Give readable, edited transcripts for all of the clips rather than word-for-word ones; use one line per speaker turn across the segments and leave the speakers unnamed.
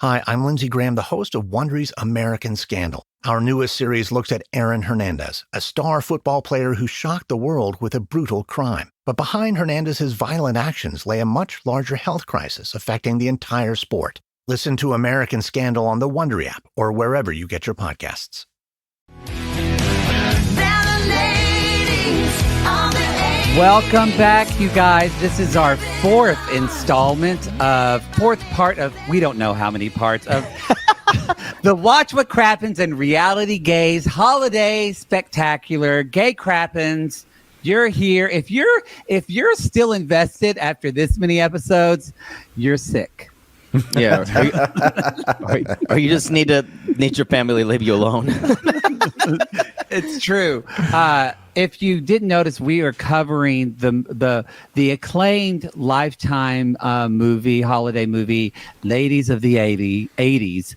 Hi, I'm Lindsey Graham, the host of Wondery's American Scandal. Our newest series looks at Aaron Hernandez, a star football player who shocked the world with a brutal crime. But behind Hernandez's violent actions lay a much larger health crisis affecting the entire sport. Listen to American Scandal on the Wondery app or wherever you get your podcasts.
Welcome back, you guys. This is our fourth part of, we don't know how many parts of the Watch What Crappens and Reality Gays Holiday Spectacular Gay Crappens. You're here. If you're still invested after this many episodes, you're sick.
Yeah, or you just need your family to leave you alone.
It's true. If you didn't notice, we are covering the acclaimed Lifetime holiday movie, Ladies of the 80's,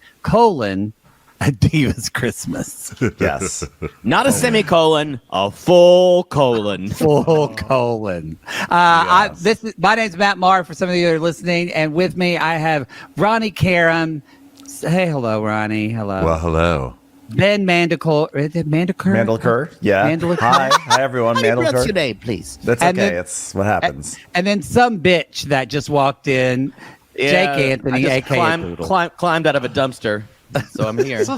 A Divas Christmas.
Yes.
Not a semicolon, a full colon.
Full colon.
Yes.
My name's Matt Maher, for some of you that are listening, and with me I have Ronnie Karam. Hey, hello, Ronnie. Hello.
Well, hello.
Ben Mandelker. Is it Mandelker?
Mandalker. Yeah.
Mandalker.
Hi, everyone.
How do you pronounce your
Mandalker.
name, please?
That's
And
okay.
then-
It's what happens.
And then some bitch that just walked in, Jake Anthony,
I just
a.k.a. Poodle.
climbed out of a dumpster, so I'm here.
So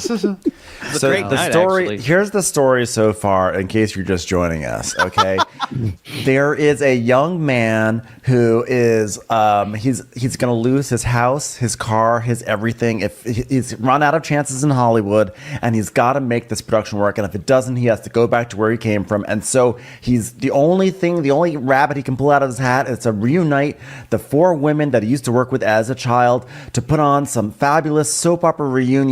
great
the
night,
story
actually.
here's the story so far, in case you're just joining us. Okay, there is a young man who is he's going to lose his house, his car, his everything. If he's run out of chances in Hollywood, and he's got to make this production work, and if it doesn't, he has to go back to where he came from. And so he's the only rabbit he can pull out of his hat is to reunite the four women that he used to work with as a child to put on some fabulous soap opera reunion.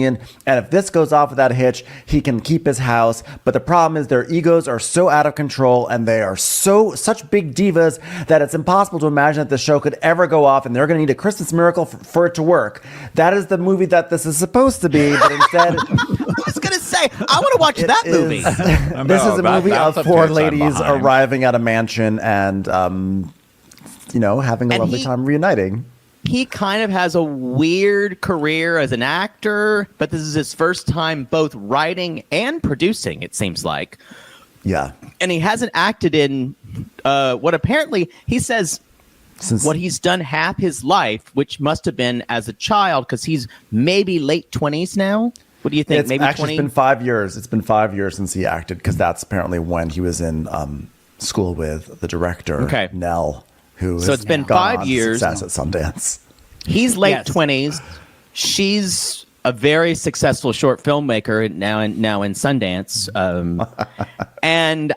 And if this goes off without a hitch, he can keep his house. But the problem is their egos are so out of control, and they are such big divas that it's impossible to imagine that the show could ever go off, and they're going to need a Christmas miracle for it to work. That is the movie that this is supposed to be, but instead
I was gonna say I want to watch that movie.
this is a movie of four ladies arriving at a mansion and having a lovely time reuniting.
He kind of has a weird career as an actor, but this is his first time both writing and producing, it seems like.
Yeah.
And he hasn't acted in what apparently he says what he's done half his life, which must have been as a child, because he's maybe late 20s now. What do you think?
It's
maybe
actually
20?
It's been 5 years. It's been 5 years since he acted, because that's apparently when he was in school with the director, Nell.
So it's been 5 years.
Success at Sundance.
He's late 20s. She's a very successful short filmmaker now in Sundance. And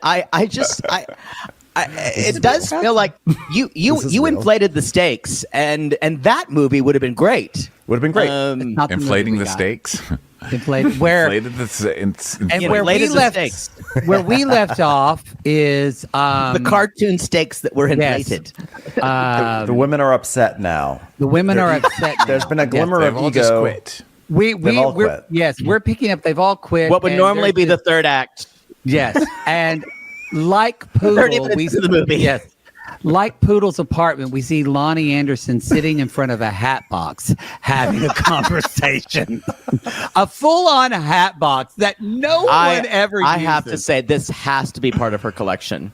it does feel like you inflated the stakes, and that movie would have been great.
Would have been great.
Inflating the stakes.
Inflated
Where
we left off is
the cartoon stakes that were inflated.
Yes. The women are upset now.
The women are upset.
There's been a glimmer of ego.
Just quit.
We're picking up. They've all quit.
What would normally be the third act?
Yes, and like Poodle,
30 minutes into the movie.
Yes. Like Poodle's apartment, we see Lonnie Anderson sitting in front of a hat box having a conversation. A full-on hat box that no one ever uses.
I have to say, this has to be part of her collection.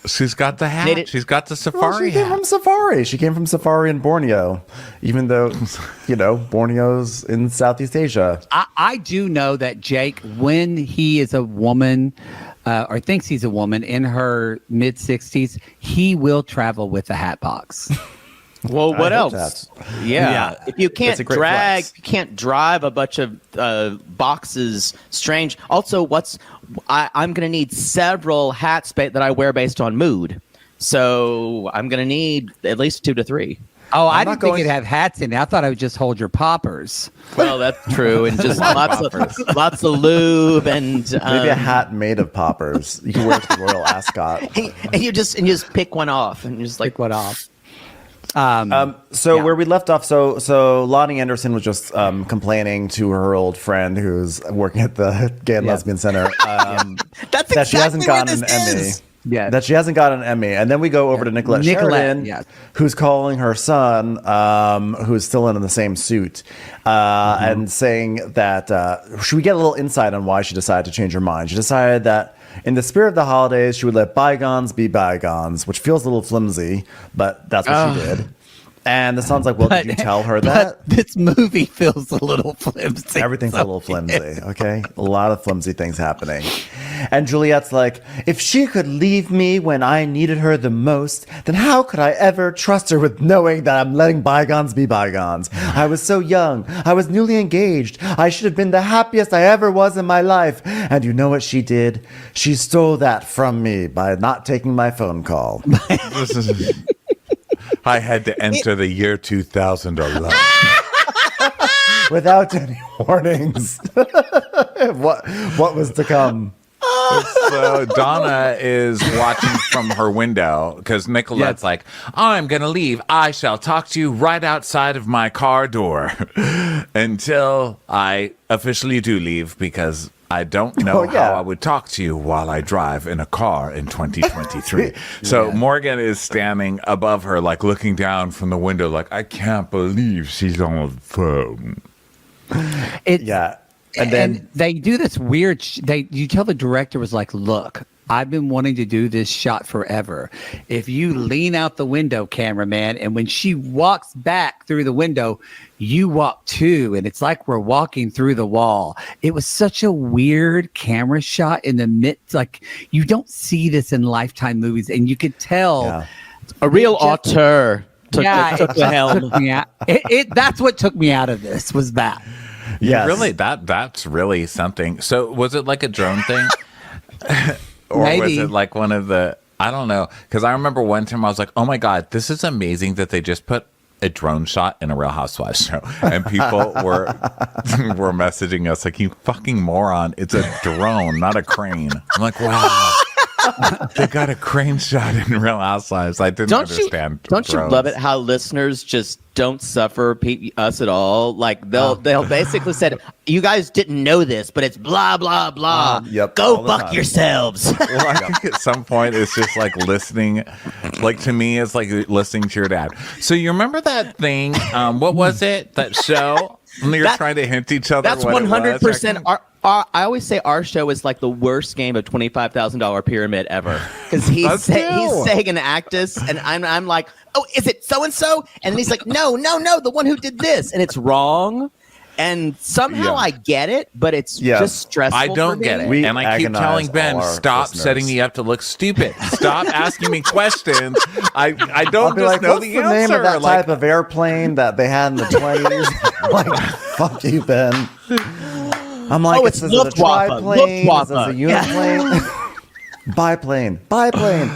She's got the hat. She's got the safari
She came from Safari. She came from Safari in Borneo, even though, Borneo's in Southeast Asia.
I do know that Jake, when he is a woman, or thinks he's a woman in her mid-60s, he will travel with a hat box.
Well, what else? Yeah. If you can't
flex.
you can't drive a bunch of boxes, strange. Also, I'm going to need several hats that I wear based on mood. So I'm going to need at least 2 to 3.
Oh, I didn't think it'd have hats in it. I thought I would just hold your poppers.
Well, that's true. And just lots of lube and
maybe a hat made of poppers. You can wear it to the royal ascot.
and you just pick one off and you just
Pick one off.
Where we left off, so Lonnie Anderson was just complaining to her old friend who's working at the Gay and Lesbian Center
that's
that she hasn't
exactly
gotten an Emmy.
Yeah.
That she hasn't got an Emmy. And then we go over to Nicolette Sheridan, who's calling her son, who's still in the same suit, and saying that should we get a little insight on why she decided to change her mind? She decided that in the spirit of the holidays, she would let bygones be bygones, which feels a little flimsy, but that's what she did. And the son's like, well, did you tell her that?
This movie feels a little flimsy.
Everything's a little flimsy, okay? A lot of flimsy things happening. And Juliet's like, if she could leave me when I needed her the most, then how could I ever trust her with knowing that I'm letting bygones be bygones? I was so young. I was newly engaged. I should have been the happiest I ever was in my life. And you know what she did? She stole that from me by not taking my phone call.
I had to enter the year 2000 alone.
Without any warnings. What was to come?
So Donna is watching from her window because Nicolette's like, I'm going to leave. I shall talk to you right outside of my car door until I officially do leave because I don't know how I would talk to you while I drive in a car in 2023. So Morgan is standing above her, like looking down from the window, like, I can't believe she's on the phone.
And then they do this weird. You tell the director was like, look, I've been wanting to do this shot forever. If you lean out the window, cameraman, and when she walks back through the window, you walk too. And it's like we're walking through the wall. It was such a weird camera shot in the midst. Like, you don't see this in Lifetime movies. And you could tell
a real auteur took the helm.
That's what took me out of this was that.
Yeah, really, that's really something. So was it like a drone thing? Or maybe. Was it like one of the, I don't know. Because I remember one time I was like, oh my God, this is amazing that they just put a drone shot in a Real Housewives show. And people were messaging us like, you fucking moron. It's a drone, not a crane. I'm like, wow. They got a crane shot in Real Housewives. I didn't understand.
Don't you love it how listeners just don't suffer us at all? Like they'll basically said, you guys didn't know this, but it's blah blah blah. Go fuck yourselves.
Well, I think at some point it's just like listening. Like to me, it's like listening to your dad. So you remember that thing? What was it? That show? You're trying to hint each other.
That's 100%. I always say our show is like the worst game of $25,000 pyramid ever because he's saying an actress, and I'm like, oh, is it so and so? And then he's like, no, the one who did this, and it's wrong. And somehow I get it, but it's just stressful.
I don't get it. And I keep telling Ben, stop setting me up to look stupid. Stop asking me questions. I don't just know the answer.
What's the name of that type of airplane that they had in the 20s? Like, fuck you, Ben. I'm like,
it's a triplane,
this is a uniplane. Biplane.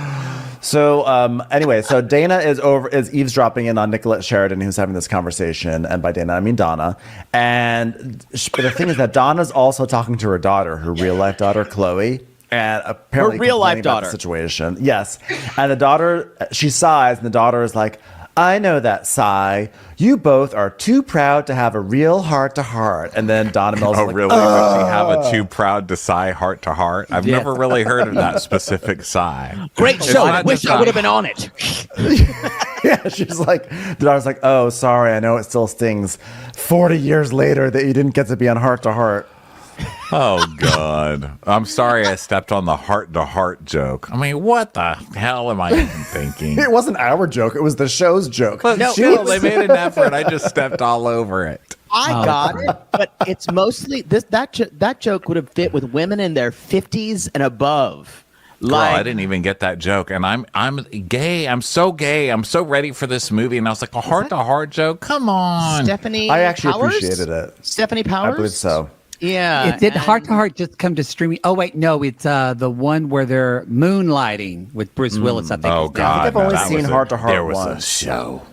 So anyway, so Dana is eavesdropping in on Nicolette Sheridan, who's having this conversation, and by Dana I mean Donna. But the thing is that Donna's also talking to her daughter, her real life daughter Chloe, and apparently
her real life daughter
situation. Yes, and the daughter, she sighs, and the daughter is like, I know that sigh. You both are too proud to have a real heart to heart. And then Donna Mills is like,
really? Does she have a too proud to sigh heart to heart? I've never really heard of that specific sigh.
Great show. I wish I would have been on it.
Yeah, she's like, the daughter's like, oh, sorry. I know it still stings 40 years later that you didn't get to be on heart to heart.
Oh, God. I'm sorry I stepped on the heart-to-heart joke. I mean, what the hell am I even thinking?
It wasn't our joke. It was the show's joke.
But still, they made an effort. I just stepped all over it.
I got it, but it's mostly that joke would have fit with women in their 50s and above.
Girl, I didn't even get that joke, and I'm gay. I'm so gay. I'm so ready for this movie, and I was like, a heart-to-heart joke? Come on.
Stephanie
I actually
Powers?
Appreciated it.
Stephanie Powers?
I believe so.
Yeah.
It did Heart to Heart just come to streaming? Oh, wait, no. It's the one where they're moonlighting with Bruce Willis, I think.
Oh, God.
I think I've only seen Heart to Heart
There was
once.
a show.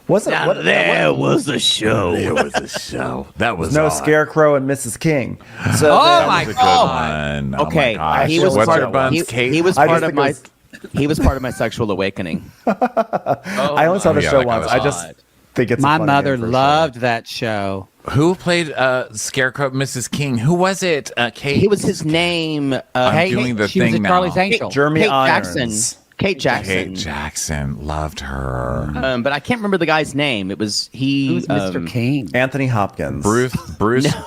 Was it?
There was a show.
There was a show. That was
no Scarecrow and Mrs. King. So
oh, my God.
Okay.
He was part of
He was part of my sexual awakening.
I only saw the show once. think it's
My
a funny
mother
name for a show.
loved that show.
Who played Scarecrow, Mrs. King? Who was it? Kate.
He was his name.
I'm doing the
she
thing
was
now.
Charlie's Angel.
Jeremy
Kate
Irons.
Jackson. Kate Jackson.
Kate Jackson. Loved her.
But I can't remember the guy's name. It was he.
Who's Mr. King?
Anthony Hopkins.
Bruce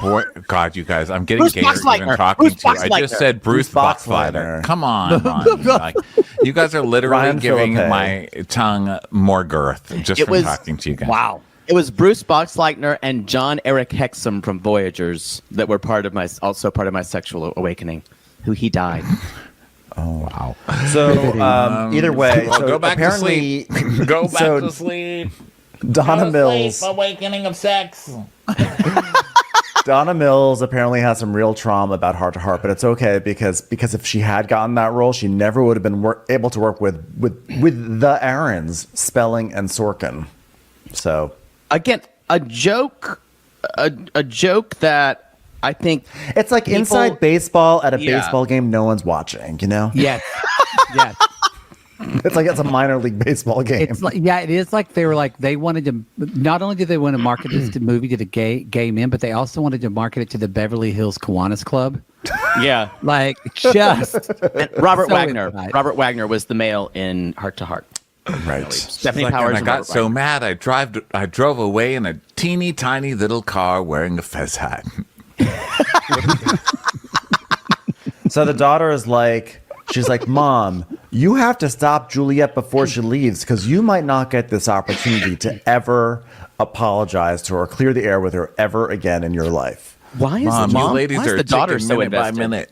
Boy. God, you guys, I'm getting
Bruce
gayer even
Boxleitner.
talking
Bruce
to you. I
Boxleitner.
just said Bruce Boxleitner.
Boxleitner.
Come on, Ron. Like, you guys are literally
Ryan
giving
Philippe.
my tongue more girth just from talking to you guys.
Wow.
It was Bruce Boxleitner and John Eric Hexum from Voyagers that were also part of my sexual awakening. Who he died.
Oh wow! So either way,
well,
so
go back to
apparently,
sleep. Go back
so
to sleep.
Donna Mills.
Awakening of sex.
Donna Mills apparently has some real trauma about Heart to Heart, but it's okay because if she had gotten that role, she never would have been able to work with the Aarons, Spelling and Sorkin. So
Again, a joke that I think
it's like
people-
inside baseball at a
Yeah.
baseball game no one's watching. You know,
Yes. Yes.
it's like it's a minor league baseball game.
It's like, yeah, it is like they wanted to, not only did they want to market this movie to the gay men, but they also wanted to market it to the Beverly Hills Kiwanis Club.
Yeah.
Like, just.
And Robert
So
Wagner.
inside.
Robert Wagner was the male in Heart to Heart.
Right.
Stephanie
Like,
Powers.
and I
and
got
Robert
so
Wagner.
mad. I drove away in a teeny tiny little car wearing a fez hat.
So the daughter is like, she's like, Mom, you have to stop Juliet before she leaves because you might not get this opportunity to ever apologize to her or clear the air with her ever again in your life.
Why is
Mom,
the
you ladies
why is
are
the daughter
taking
so
minute by
invested?
minute.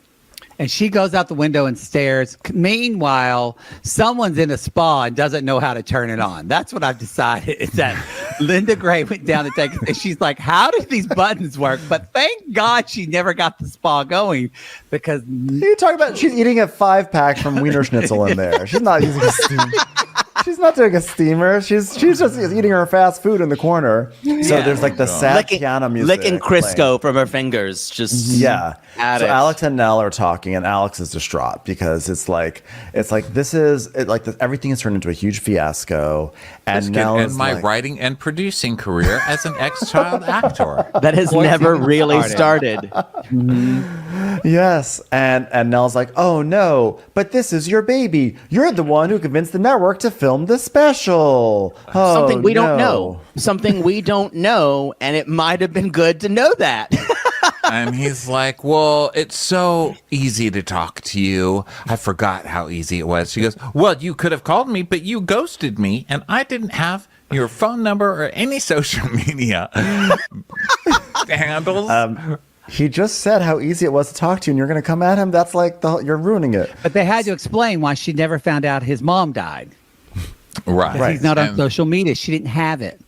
And she goes out the window and stares. Meanwhile, someone's in a spa and doesn't know how to turn it on. That's what I've decided is that Linda Gray went down to take it. And she's like, how do these buttons work? But thank God she never got the spa going because
What are you talking about? She's eating a 5-pack from Wiener Schnitzel in there. She's not using a steamer. She's not doing a steamer. She's just eating her fast food in the corner. So there's like the sad piano music.
Licking Crisco from her fingers. Just
Yeah.
at
So
it.
Alex and Nell are talking, and Alex is distraught because it's like everything has turned into a huge fiasco, and
This could
Nell
end
is
my
like,
writing and producing career as an ex-child actor.
that has
Voice
never
even
really
started.
started.
yes, and Nell's like, oh no, but this is your baby. You're the one who convinced the network to film the special. Oh,
Something we don't
no.
know. Something we don't know, and it might have been good to know that.
And he's like, well, it's so easy to talk to you. I forgot how easy it was. She goes, well, you could have called me, but you ghosted me, and I didn't have your phone number or any social media handles.
He just said how easy it was to talk to you, and you're going to come at him. That's like you're ruining it.
But they had to explain why she never found out his mom died.
Right.
He's not on
And-
social media. She didn't have it.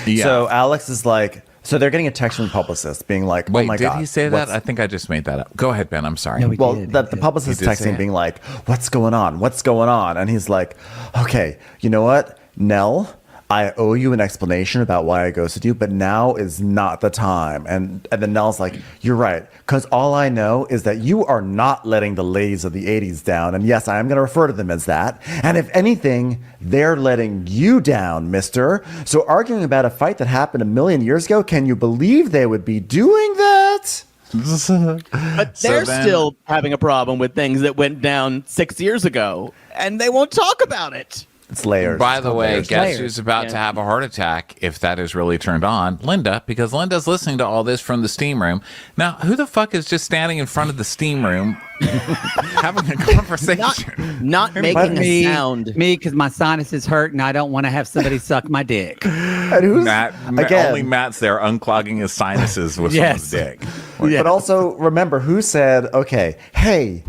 Yeah.
So Alex is like, so they're getting a text from the publicist being like,
Wait,
oh my
did
God.
he say that?
what's-
I think I just made that up. Go ahead, Ben. I'm sorry.
No, he
Well,
did.
the publicist
He did
is
say
texting
it.
being like, what's going on? What's going on? And he's like, okay, you know what? Nell, I owe you an explanation about why I ghosted you, but now is not the time. And then Nell's like, you're right. Because all I know is that you are not letting the ladies of the 80s down. And yes, I am going to refer to them as that. And if anything, they're letting you down, mister. So arguing about a fight that happened a million years ago, can you believe they would be doing that?
But
So
they're
then-
still having a problem with things that went down 6 years ago, and they won't talk about it.
It's layers.
By the way,
Layers.
guess
Layers.
who's about to
Yeah.
have a heart attack if that is really turned on? Linda, because Linda's listening to all this from the steam room. Now, who the fuck is just standing in front of the steam room having a conversation?
Not making a
Me,
sound.
because my sinuses hurt and I don't want to have somebody suck my dick.
And who's, again,
only Matt's there unclogging his sinuses with
Yes.
someone's dick.
But also remember who said, okay, hey,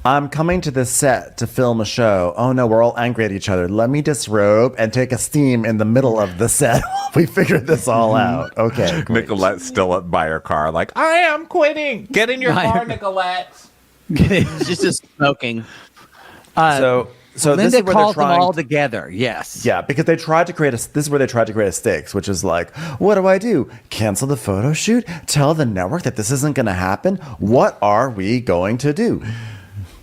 I'm coming to this set to film a show. Oh no, we're all angry at each other. Let me disrobe and take a steam in the middle of the set. We figured this all out. Okay. great.
Nicolette's still up by her car, like, I am quitting. Get in your
I
car,
am-
Nicolette.
She's just smoking.
So this
Linda
is where they're
calls them
trying.
all together. Yes.
Yeah, because they tried to create this is where they tried to create a stakes, which is like, what do I do? Cancel the photo shoot? Tell the network that this isn't going to happen? What are we going to do?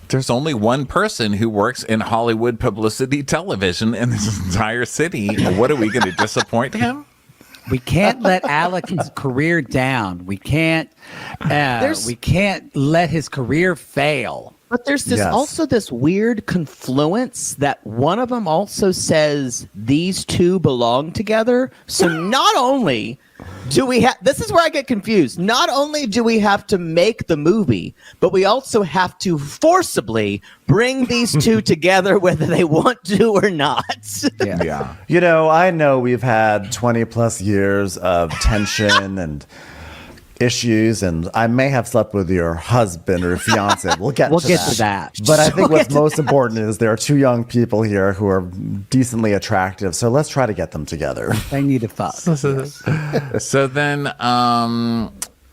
There's only one person who works in Hollywood publicity television in this entire city. What are we going to disappoint him?
We can't let Alex's career down. We can't let his career fail.
But there's this also this weird confluence that one of them also says these two belong together. So not only do we have, this is where I get confused. Not only do we have to make the movie, but we also have to forcibly bring these two together, whether they want to or not.
Yeah.
You know, I know we've had 20 plus years of tension and issues, and I may have slept with your husband or fiance. We'll get to that. But I think what's most important is there are two young people here who are decently attractive, so let's try to get them together.
They need to fuck.
So then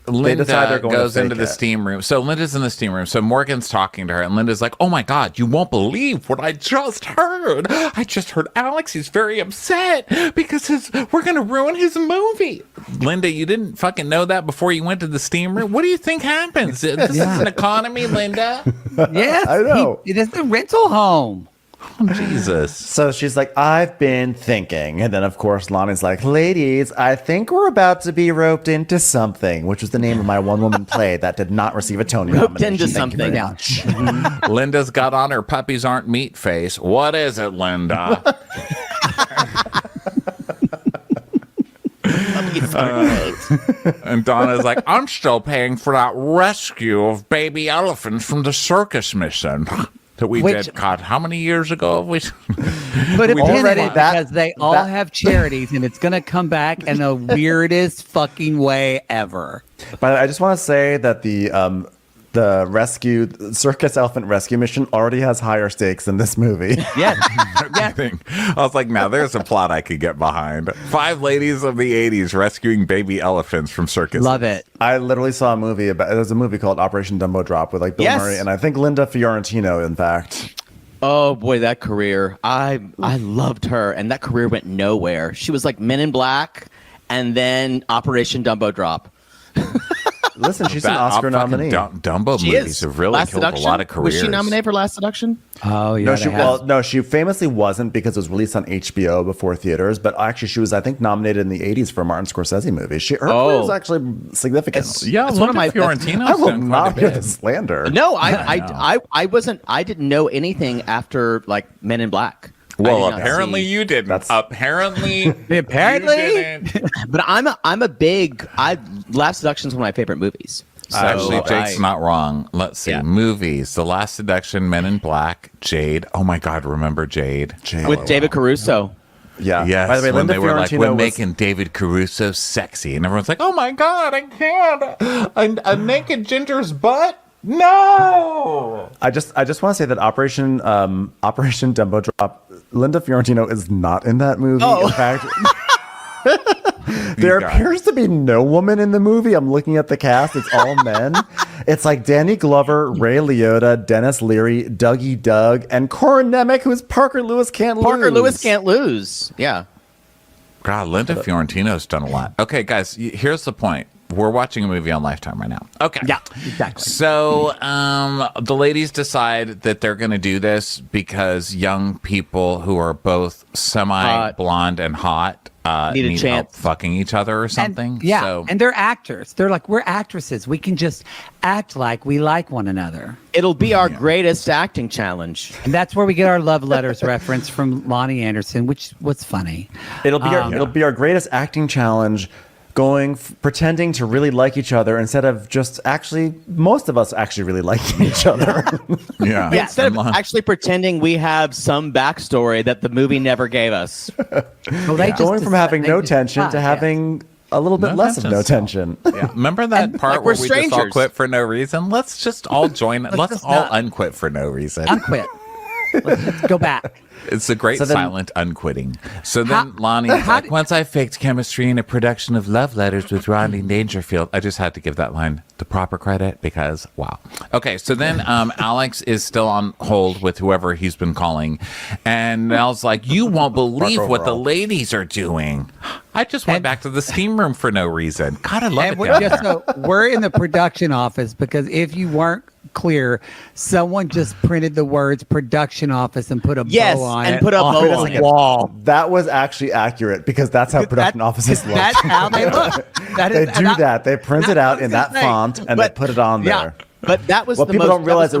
Linda goes into the steam room. So Linda's in the steam room. So Morgan's talking to her, and Linda's like, oh my God, you won't believe what I just heard. I just heard Alex. He's very upset because we're going to ruin his movie. Linda, you didn't fucking know that before you went to the steam room? What do you think happens? This is an economy, Linda.
Yeah,
I know.
It is the rental home.
Oh, Jesus.
So she's like, I've been thinking. And then, of course, Lonnie's like, ladies, I think we're about to be roped into something, which was the name of my one-woman play that did not receive a Tony
Roped
nomination.
into something.
Linda's got on her puppies aren't meat face. What is it, Linda? And Donna's like, I'm still paying for that rescue of baby elephants from the circus mission that we did. God, how many years ago have we?
But it
already
because they all have charities, and it's going to come back in the weirdest fucking way ever.
But I just want to say that the circus elephant rescue mission already has higher stakes than this movie.
Yes.
I was like, now there's a plot I could get behind. 5 ladies of the 80s rescuing baby elephants from circus.
Love it.
I literally saw a movie there's a movie called Operation Dumbo Drop with like Bill Murray and I think Linda Fiorentino, in fact.
Oh boy, that career. I loved her, and that career went nowhere. She was like Men in Black and then Operation Dumbo Drop.
Listen, she's an Oscar nominee.
Dumbo movies have really killed a lot of careers.
Was she nominated for Last Seduction?
Oh, yeah.
No, she famously wasn't because it was released on HBO before theaters. But actually, she was, I think, nominated in the '80s for a Martin Scorsese movie. Her career was actually significant.
It's one of my
Fiorentino.
I will not hear the slander.
No, I wasn't. I didn't know anything after like Men in Black.
Well, apparently you didn't. Apparently.
But I'm a big. Last Seduction is one of my favorite movies. So
actually, Jake's not wrong. Let's see. Movies: The Last Seduction, Men in Black, Jade. Oh my God, remember Jade?
With David Caruso.
Yeah.
Yes.
By the way,
when
Linda
they were like,
Fiorentino
we're making David Caruso sexy, and everyone's like, oh my God, I can't. A naked ginger's butt. No.
I just want to say that Operation Dumbo Drop. Linda Fiorentino is not in that movie. In fact, there appears to be no woman in the movie. I'm looking at the cast; it's all men. It's like Danny Glover, Ray Liotta, Dennis Leary, Dougie Doug, and Corin Nemec, who's Parker Lewis can't lose.
Parker Lewis can't lose. Yeah.
God, Linda Fiorentino's done a lot. Okay, guys, here's the point. We're watching a movie on Lifetime right now. Okay.
Yeah, exactly.
So the ladies decide that they're going to do this because young people who are both semi-blonde and hot need help fucking each other or something.
And they're actors. They're like, we're actresses. We can just act like we like one another.
It'll be our greatest acting challenge.
And that's where we get our love letters reference from Lonnie Anderson, which was funny.
It'll be our greatest acting challenge. Pretending to really like each other instead of just most of us actually really liking each other.
Yeah.
Instead of actually pretending we have some backstory that the movie never gave us.
Going from having no tension to having a little bit less of no tension.
Yeah. Remember that part where we just all quit for no reason? Let's just all join. Let's all unquit for no reason.
Unquit. Let's go back.
It's a great silent unquitting. So then Lonnie's like, once I faked chemistry in a production of Love Letters with Rodney Dangerfield. I just had to give that line the proper credit because, wow. Okay, so then Alex is still on hold with whoever he's been calling. And Mel's like, you won't believe what the ladies are doing. I just went back to the steam room for no reason. God, I love it down there.
So we're in the production office because if you weren't clear, someone just printed the words production office and put a bow on it.
Put a bow on
the wall.
That was actually accurate because that's how production offices look.
That's how they look.
They do that. They print it out in that font and they put it on there.
But that was
what people don't realize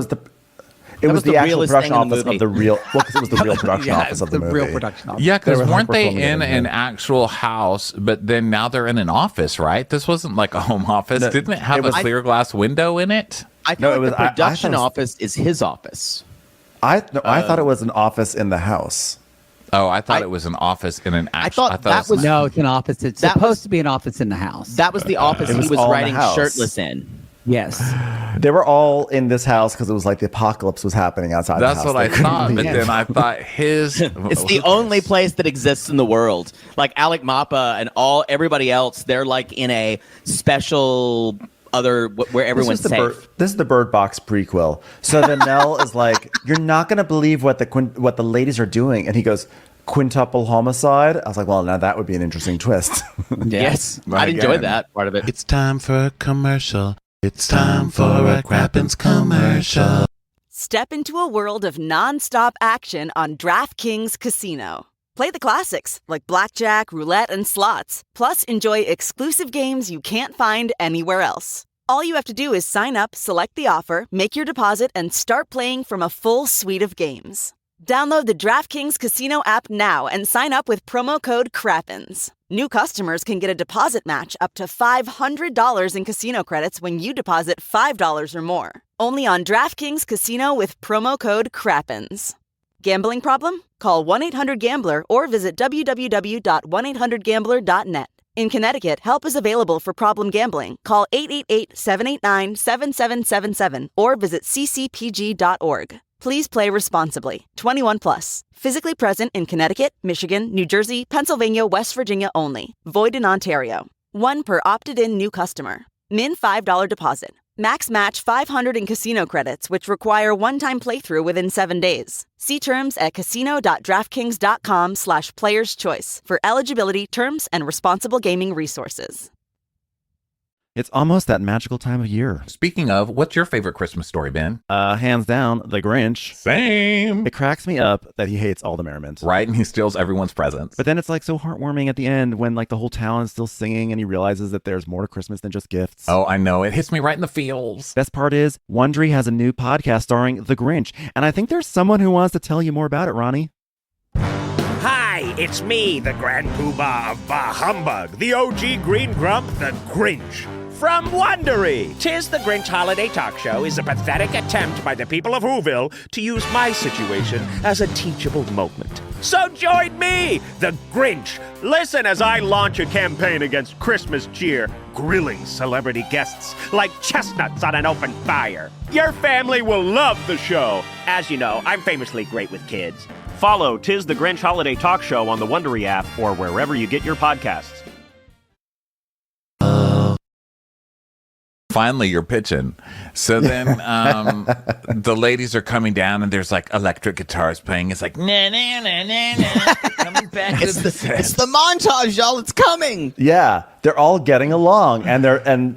it was the actual production office
of
the real. Well, because it was the real production office of the movie.
Real production office.
Yeah, because weren't they in an actual house? But then now they're in an office, right? This wasn't like a home office. Didn't it have a clear glass window in it?
I feel like the production office is his office.
I thought it was an office in the house.
Oh, I thought it was an office in an actual.
I thought
No, it's an office. It's supposed to be an office in the house.
That was the office he was writing shirtless in.
Yes.
They were all in this house because it was like the apocalypse was happening outside the house.
That's what I thought, but then I thought his...
It's the only place that exists in the world. Like Alec Mapa and everybody else, they're like in a special other where everyone's safe.
This is the Bird Box prequel. So then Nell is like, "You're not going to believe what the ladies are doing," and he goes, "Quintuple homicide." I was like, "Well, now that would be an interesting twist."
Yes, I enjoyed that part of it.
It's time for a commercial. It's time for a Crappens commercial.
Step into a world of non-stop action on DraftKings Casino. Play the classics like blackjack, roulette, and slots. Plus, enjoy exclusive games you can't find anywhere else. All you have to do is sign up, select the offer, make your deposit, and start playing from a full suite of games. Download the DraftKings Casino app now and sign up with promo code CRAPPENS. New customers can get a deposit match up to $500 in casino credits when you deposit $5 or more. Only on DraftKings Casino with promo code CRAPPENS. Gambling problem? Call 1-800-GAMBLER or visit www.1800gambler.net. In Connecticut, help is available for problem gambling. Call 888-789-7777 or visit ccpg.org. Please play responsibly. 21 plus. Physically present in Connecticut, Michigan, New Jersey, Pennsylvania, West Virginia only. Void in Ontario. One per opted-in new customer. Min $5 deposit. Max match $500 in casino credits, which require one-time playthrough within 7 days. See terms at casino.draftkings.com/playerschoice for eligibility, terms, and responsible gaming resources.
It's almost that magical time of year.
Speaking of, what's your favorite Christmas story, Ben?
Hands down, The Grinch.
Same.
It cracks me up that he hates all the merriment.
Right, and he steals everyone's presents.
But then it's like so heartwarming at the end when like the whole town is still singing and he realizes that there's more to Christmas than just gifts.
Oh, I know. It hits me right in the feels.
Best part is, Wondery has a new podcast starring The Grinch. And I think there's someone who wants to tell you more about it, Ronnie.
Hi, it's me, the Grand Poobah of Bah Humbug, the OG Green Grump, the Grinch. From Wondery, 'Tis the Grinch Holiday Talk Show is a pathetic attempt by the people of Whoville to use my situation as a teachable moment. So join me, the Grinch. Listen as I launch a campaign against Christmas cheer, grilling celebrity guests like chestnuts on an open fire. Your family will love the show. As you know, I'm famously great with kids. Follow 'Tis the Grinch Holiday Talk Show on the Wondery app or wherever you get your podcasts.
Finally, you're pitching. So then the ladies are coming down and there's like electric guitars playing. It's like, na na na na na. Coming back.
It's the montage, y'all. It's coming.
Yeah, they're all getting along, and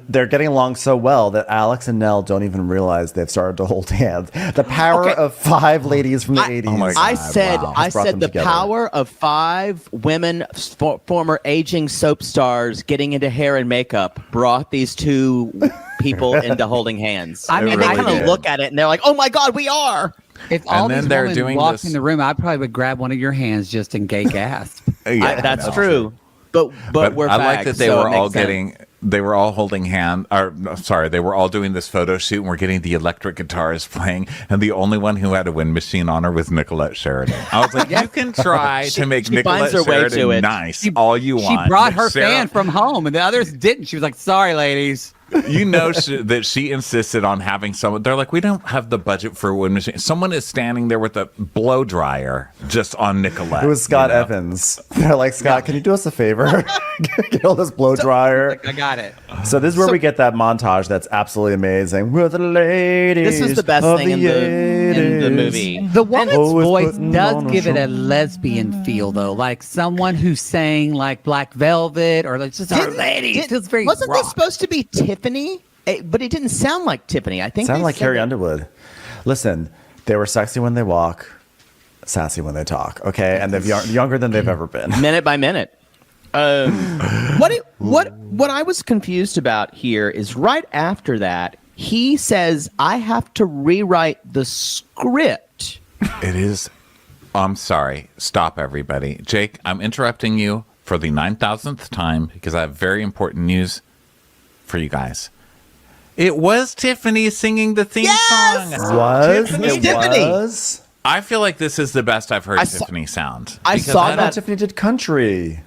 they're getting along so well that Alex and Nell don't even realize they've started to hold hands. The power of 5 ladies from the 80s.
Oh my God,
I said the
together.
power of 5 women, former aging soap stars, getting into hair and makeup brought these 2 people into holding hands.
I mean,
and they
I
kind
did.
of look at it and they're like, "Oh my God, we are!"
If all
And then
these
they're
women
doing
walked
this-
in the room, I probably would grab one of your hands just in gay gasp.
That's true. But we're
I like
fags,
that they
so
were
it
all
makes sense.
getting, they were all holding they were all doing this photo shoot and we're getting the electric guitars playing. And the only one who had a wind machine on her was Nicolette Sheridan. I was like, you can try to make
she finds
Nicolette
her way to
Sheridan
it.
nice all you want.
She brought
but
her
Sarah-
fan from home, and the others didn't. She was like, "Sorry, ladies."
that she insisted on having someone. They're like, we don't have the budget for a wind machine. Someone is standing there with a blow dryer just on Nicolette.
It was Scott Evans. They're like, Scott, can you do us a favor? Get all this blow dryer.
I got it.
So this is where we get that montage that's absolutely amazing. We're the ladies.
This was the best thing in the movie.
The woman's voice
putting
does
on a
give it
show.
a lesbian feel, though, like someone who's saying like Black Velvet or like just our ladies. It feels very
Wasn't
rock.
this supposed to be Tiffany? But it didn't sound like Tiffany. I think
Sounded
they
like
said
Carrie
that-
Underwood. Listen, they were sexy when they walk, sassy when they talk. Okay, and they're younger than they've ever been.
minute by minute. What I was confused about here is right after that, he says, I have to rewrite the script.
It is. I'm sorry. Stop, everybody. Jake, I'm interrupting you for the 9,000th time because I have very important news for you guys. It was Tiffany singing the theme song.
Was?
I feel like this is the best I've heard
I saw-
Tiffany sound.
I
Because
saw
I thought
that.
Tiffany did country.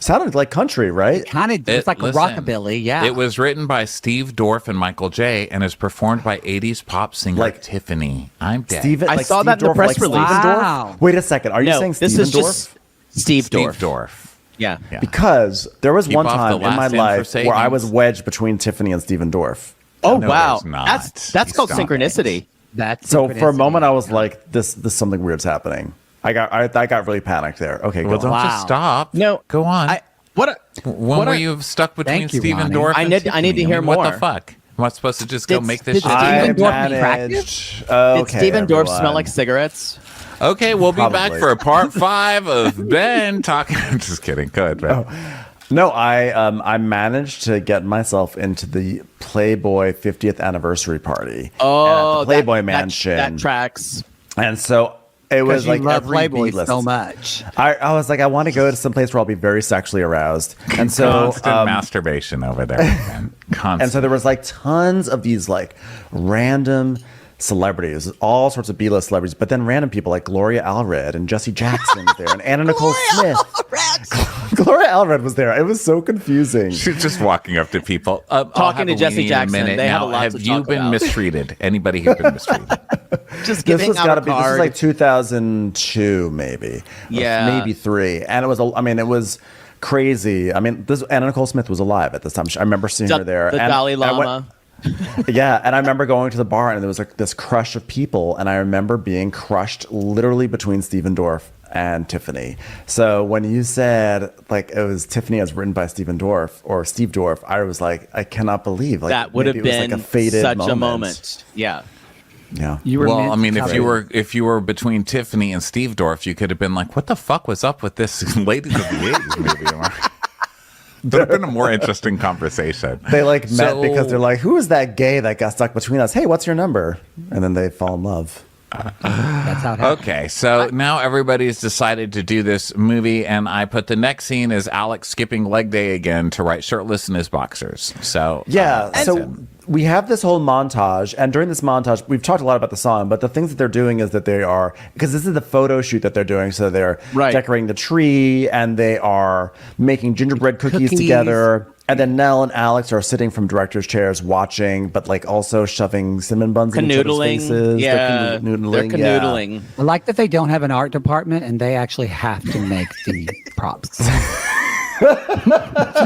Sounded like country, right?
Kind of, it's like
Listen,
a rockabilly, yeah.
It was written by Steve Dorff and Michael J. and is performed by 80s pop singer
Like-
Tiffany. I'm dead.
Steven,
I
like
saw
Steve
that in the
Dorff,
press
like
release.
Steven
Wow.
Dorff? Wait a second. Are you saying
this
Steven
is
Dorff?
just Steve Dorff.
Dorff.
Yeah.
Yeah.
Because there was
Keep
one
off the
time in
last
my
in for
life where I was
savings.
wedged between Tiffany and Steven Dorff.
Oh
No,
wow,
there's not.
that's called
Stop it.
synchronicity.
That's
So for a
synchronicity.
moment, I was like, "This something weird's happening." I got really panicked there. Okay,
Well,
go
don't
on.
Wow.
just stop.
No,
Go on.
What
were you stuck between
Thank you,
Steven
Ronnie.
Dorff
I
and
need to
Tiffany?
hear
What
more.
the fuck? Am I supposed to just go
Did-
make this
did
shit?
Steven
I
Dorff be
managed.
Did
Okay,
Steven Dorff
everyone.
smell like cigarettes?
Okay, we'll be back
Probably.
for part 5 of Ben talking. I'm just kidding. Good, man.
No, I managed to get myself into the Playboy 50th anniversary party at the Playboy Mansion,
That tracks.
and so it was
because you
like
love
every
Playboy
B-list.
so much.
I was like, I want to go to some place where I'll be very sexually aroused, and so
Constant masturbation over there, man. Constant.
and so there was like tons of these like random celebrities, all sorts of B-list celebrities, but then random people like Gloria Allred and Jesse Jackson was there, and Anna Nicole Smith. Gloria Allred was there. It was so confusing.
She's just walking up to people. I'll
Talking
have
to
a
Jesse
weenie in a
Jackson.
minute.
They have
Now,
a lot
have
to
you
talk
been
about.
mistreated? Anybody here been mistreated?
Just
This
giving
was
out
gotta
a
be. This was
card.
like 2002, maybe. Or
Yeah.
maybe 3. And it was. I mean, it was crazy. I mean, this Anna Nicole Smith was alive at this time. I remember seeing her there.
The
And
Dalai
I went-
Lama.
Yeah, and I remember going to the bar, and there was like this crush of people, and I remember being crushed literally between Steven Dorff and Tiffany. So when you said like it was Tiffany as written by Steven Dorff or Steve Dorff, I was like, I cannot believe like
That would have
maybe it was,
been
like a fated
such
moment.
a moment. Yeah.
Yeah.
You were
Well,
meant
I mean,
to
if you were between Tiffany and Steve Dorff, you could have been like, "What the fuck was up with this Ladies of the 80s movie?" Would have been a more interesting conversation.
They like met
So-
because they're like, who is that gay that got stuck between us? Hey, what's your number? And then they fall in love.
That's how it happened.
Okay, so now everybody's decided to do this movie, and I put the next scene as Alex skipping leg day again to write shirtless in his boxers. So
Yeah.
that's
So
him.
we have this whole montage, and during this montage, we've talked a lot about the song, but the things that they're doing is that they are, because this is the photo shoot that they're doing, so they're
Right.
decorating the tree, and they are making gingerbread cookies
Cookies.
together. And then Nell and Alex are sitting from director's chairs watching, but like also shoving cinnamon buns in each other's
Canoodling.
faces.
Yeah.
They're canoodling.
They're
yeah.
canoodling.
I like that they don't have an art department and they actually have to make the props.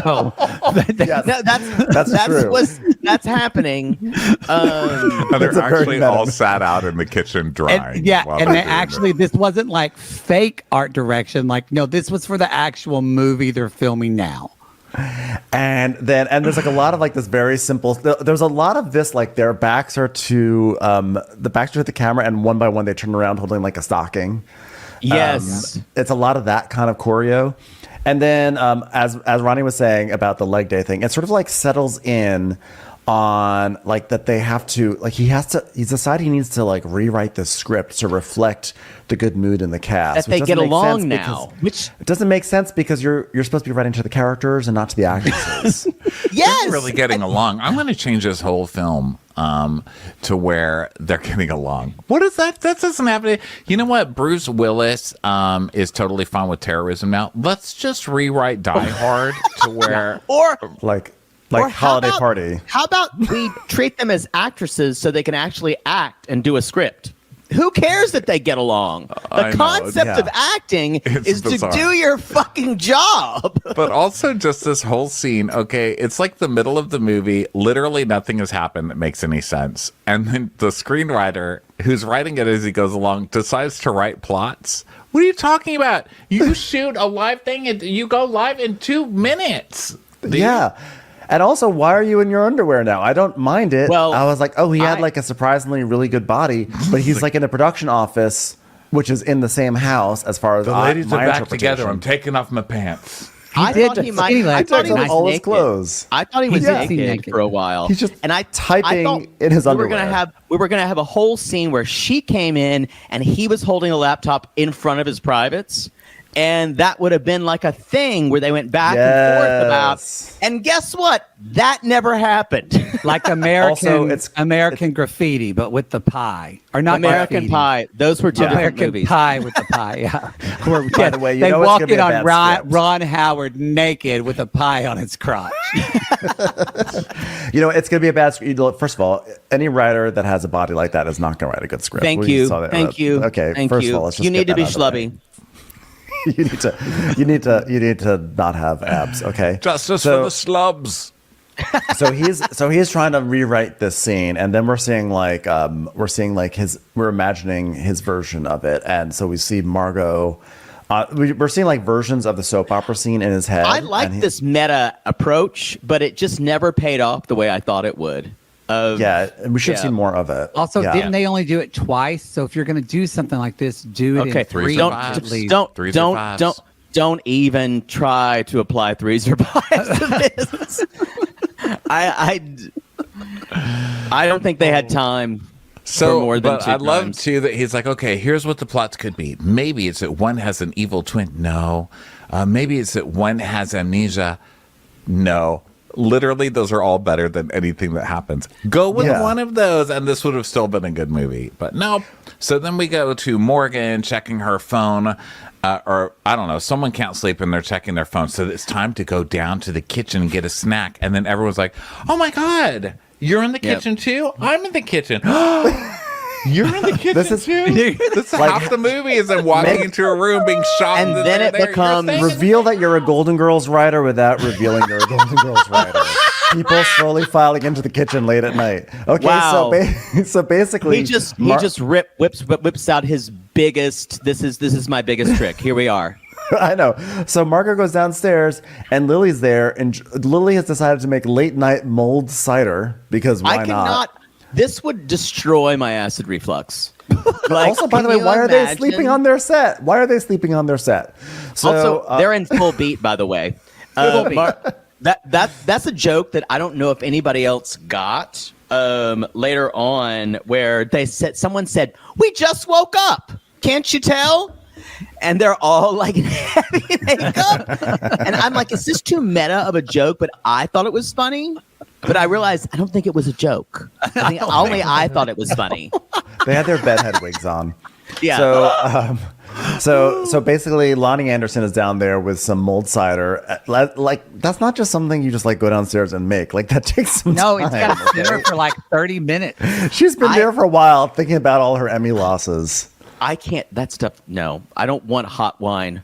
So,
Yes.
No, that's
true.
That's happening.
And they're
That's a very
actually
meta-
all sat out in the kitchen drying.
and, yeah,
while
and
they're
they
doing
actually, this wasn't like fake art direction. Like, no, this was for the actual movie they're filming now.
And there's like a lot of like this very simple. There's a lot of this like their backs are to the camera, and one by one they turn around holding like a stocking.
Yes.
It's a lot of that kind of choreo. And then as Ronnie was saying about the leg day thing, it sort of like settles in on like that they have to like he's decided he needs to like rewrite the script to reflect the good mood in the cast.
That they
which
get
doesn't make
along
sense
now.
because-
Which
it doesn't make sense because you're supposed to be writing to the characters and not to the actresses.
yes.
They're really getting along. I'm going to change this whole film to where they're getting along. What is that? That doesn't happen. You know what? Bruce Willis is totally fine with terrorism now. Let's just rewrite Die Hard to where
Or
like Like
Or how
holiday
about-
party.
How about we treat them as actresses so they can actually act and do a script? Who cares that they get along?
I
The
know,
concept
yeah.
of acting
It's
is
bizarre.
to do your fucking job.
But also just this whole scene, okay, it's like the middle of the movie. Literally nothing has happened that makes any sense. And then the screenwriter, who's writing it as he goes along, decides to write plots. What are you talking about? You shoot a live thing and you go live in 2 minutes.
Yeah. And also, why are you in your underwear now? I don't mind it.
Well,
I was like, oh, he had like a surprisingly really good body, but he's like in a production office, which is in the same house as far as
The ladies
my
are back together. I'm
interpretation.
taking off my pants.
I
did
thought he
the
might.
skinny
I
legs.
thought he
Took
was
all his
naked.
clothes.
I thought he was
did seem
naked
naked.
for a while.
He's just
I
typing
thought
in his
we
underwear.
We were gonna have a whole scene where she came in and he was holding a laptop in front of his privates. And that would have been like a thing where they went back and forth about. And guess what? That never happened.
Like American
Also, it's-
American Graffiti, but with the pie. Or not
American
graffiti.
Pie. Those were two different
American
movies.
Pie with the pie, yeah. Where,
By the way, you
they
know it's
walk
gonna be
in
a
on
bad
Ron,
script.
Ron Howard naked with a pie on his crotch.
You know, it's going to be a bad script. First of all, any writer that has a body like that is not going to write a good script.
Thank
We
you.
saw that-
Thank you.
Okay,
Thank
first
you.
of all, let's just
you need
get
to be
that out of the way.
schlubby.
you need to not have abs. Okay,
Justice for the slubs.
so he's trying to rewrite this scene, and then we're imagining his version of it, and so we see Margot. We're seeing like versions of the soap opera scene in his head.
I like this meta approach, but it just never paid off the way I thought it would.
Yeah, we should have
Yeah.
seen more of it.
Also,
Yeah.
didn't they only do it twice? So if you're going to do something like this, do it
Okay,
in three.
Threes or
don't
fives.
at least.
Threes or fives.
don't even try to apply threes or fives to this. I don't think they had time for more than
but
two
I love
times.
too that he's like, okay, here's what the plots could be. Maybe it's that one has an evil twin. No. Maybe it's that one has amnesia. No. Literally, those are all better than anything that happens. Go with
Yeah.
one of those, and this would have still been a good movie. But nope. So then we go to Morgan checking her phone, or I don't know, someone can't sleep and they're checking their phone. So it's time to go down to the kitchen and get a snack. And then everyone's like, oh my God, you're in the
Yep.
kitchen too? I'm in the kitchen. You're in the kitchen
This is-
too? That's half the movie is them walking into a room being shot.
And then it becomes
Reveal that you're a Golden Girls writer without revealing you're a Golden Girls writer. People slowly filing into the kitchen late at night. Okay,
Wow.
so basically,
he just whips out his biggest. This is my biggest trick. Here we are.
I know. So Margot goes downstairs, and Lily's there, and Lily has decided to make late night mulled cider because why
I cannot. This would destroy my acid reflux. Like,
Also, by the way,
can you
why are they
imagine?
sleeping on their set? Why are they sleeping on their set? So,
Also, they're in full beat, by the way. That's a joke that I don't know if anybody else got later on, where someone said, "We just woke up. Can't you tell?" And they're all like in heavy makeup, and I'm like, "Is this too meta of a joke?" But I thought it was funny. But I realized I don't think it was a joke. I think only I thought it was funny.
they had their bedhead wigs on.
Yeah.
So basically, Lonnie Anderson is down there with some mulled cider. Like that's not just something you just like go downstairs and make. Like that takes some
No,
time.
it's got to simmer for like 30 minutes.
She's been there for a while, thinking about all her Emmy losses.
I can't. That stuff. No, I don't want hot wine.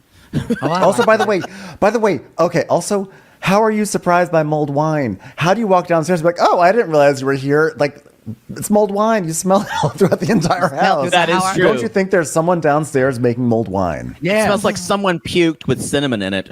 Also, by the way, okay. Also, how are you surprised by mulled wine? How do you walk downstairs and be like, oh, I didn't realize you were here? Like, it's mulled wine. You smell it all throughout the entire house.
That is true.
Don't you think there's someone downstairs making mulled wine?
Yeah.
It smells like someone puked with cinnamon in it.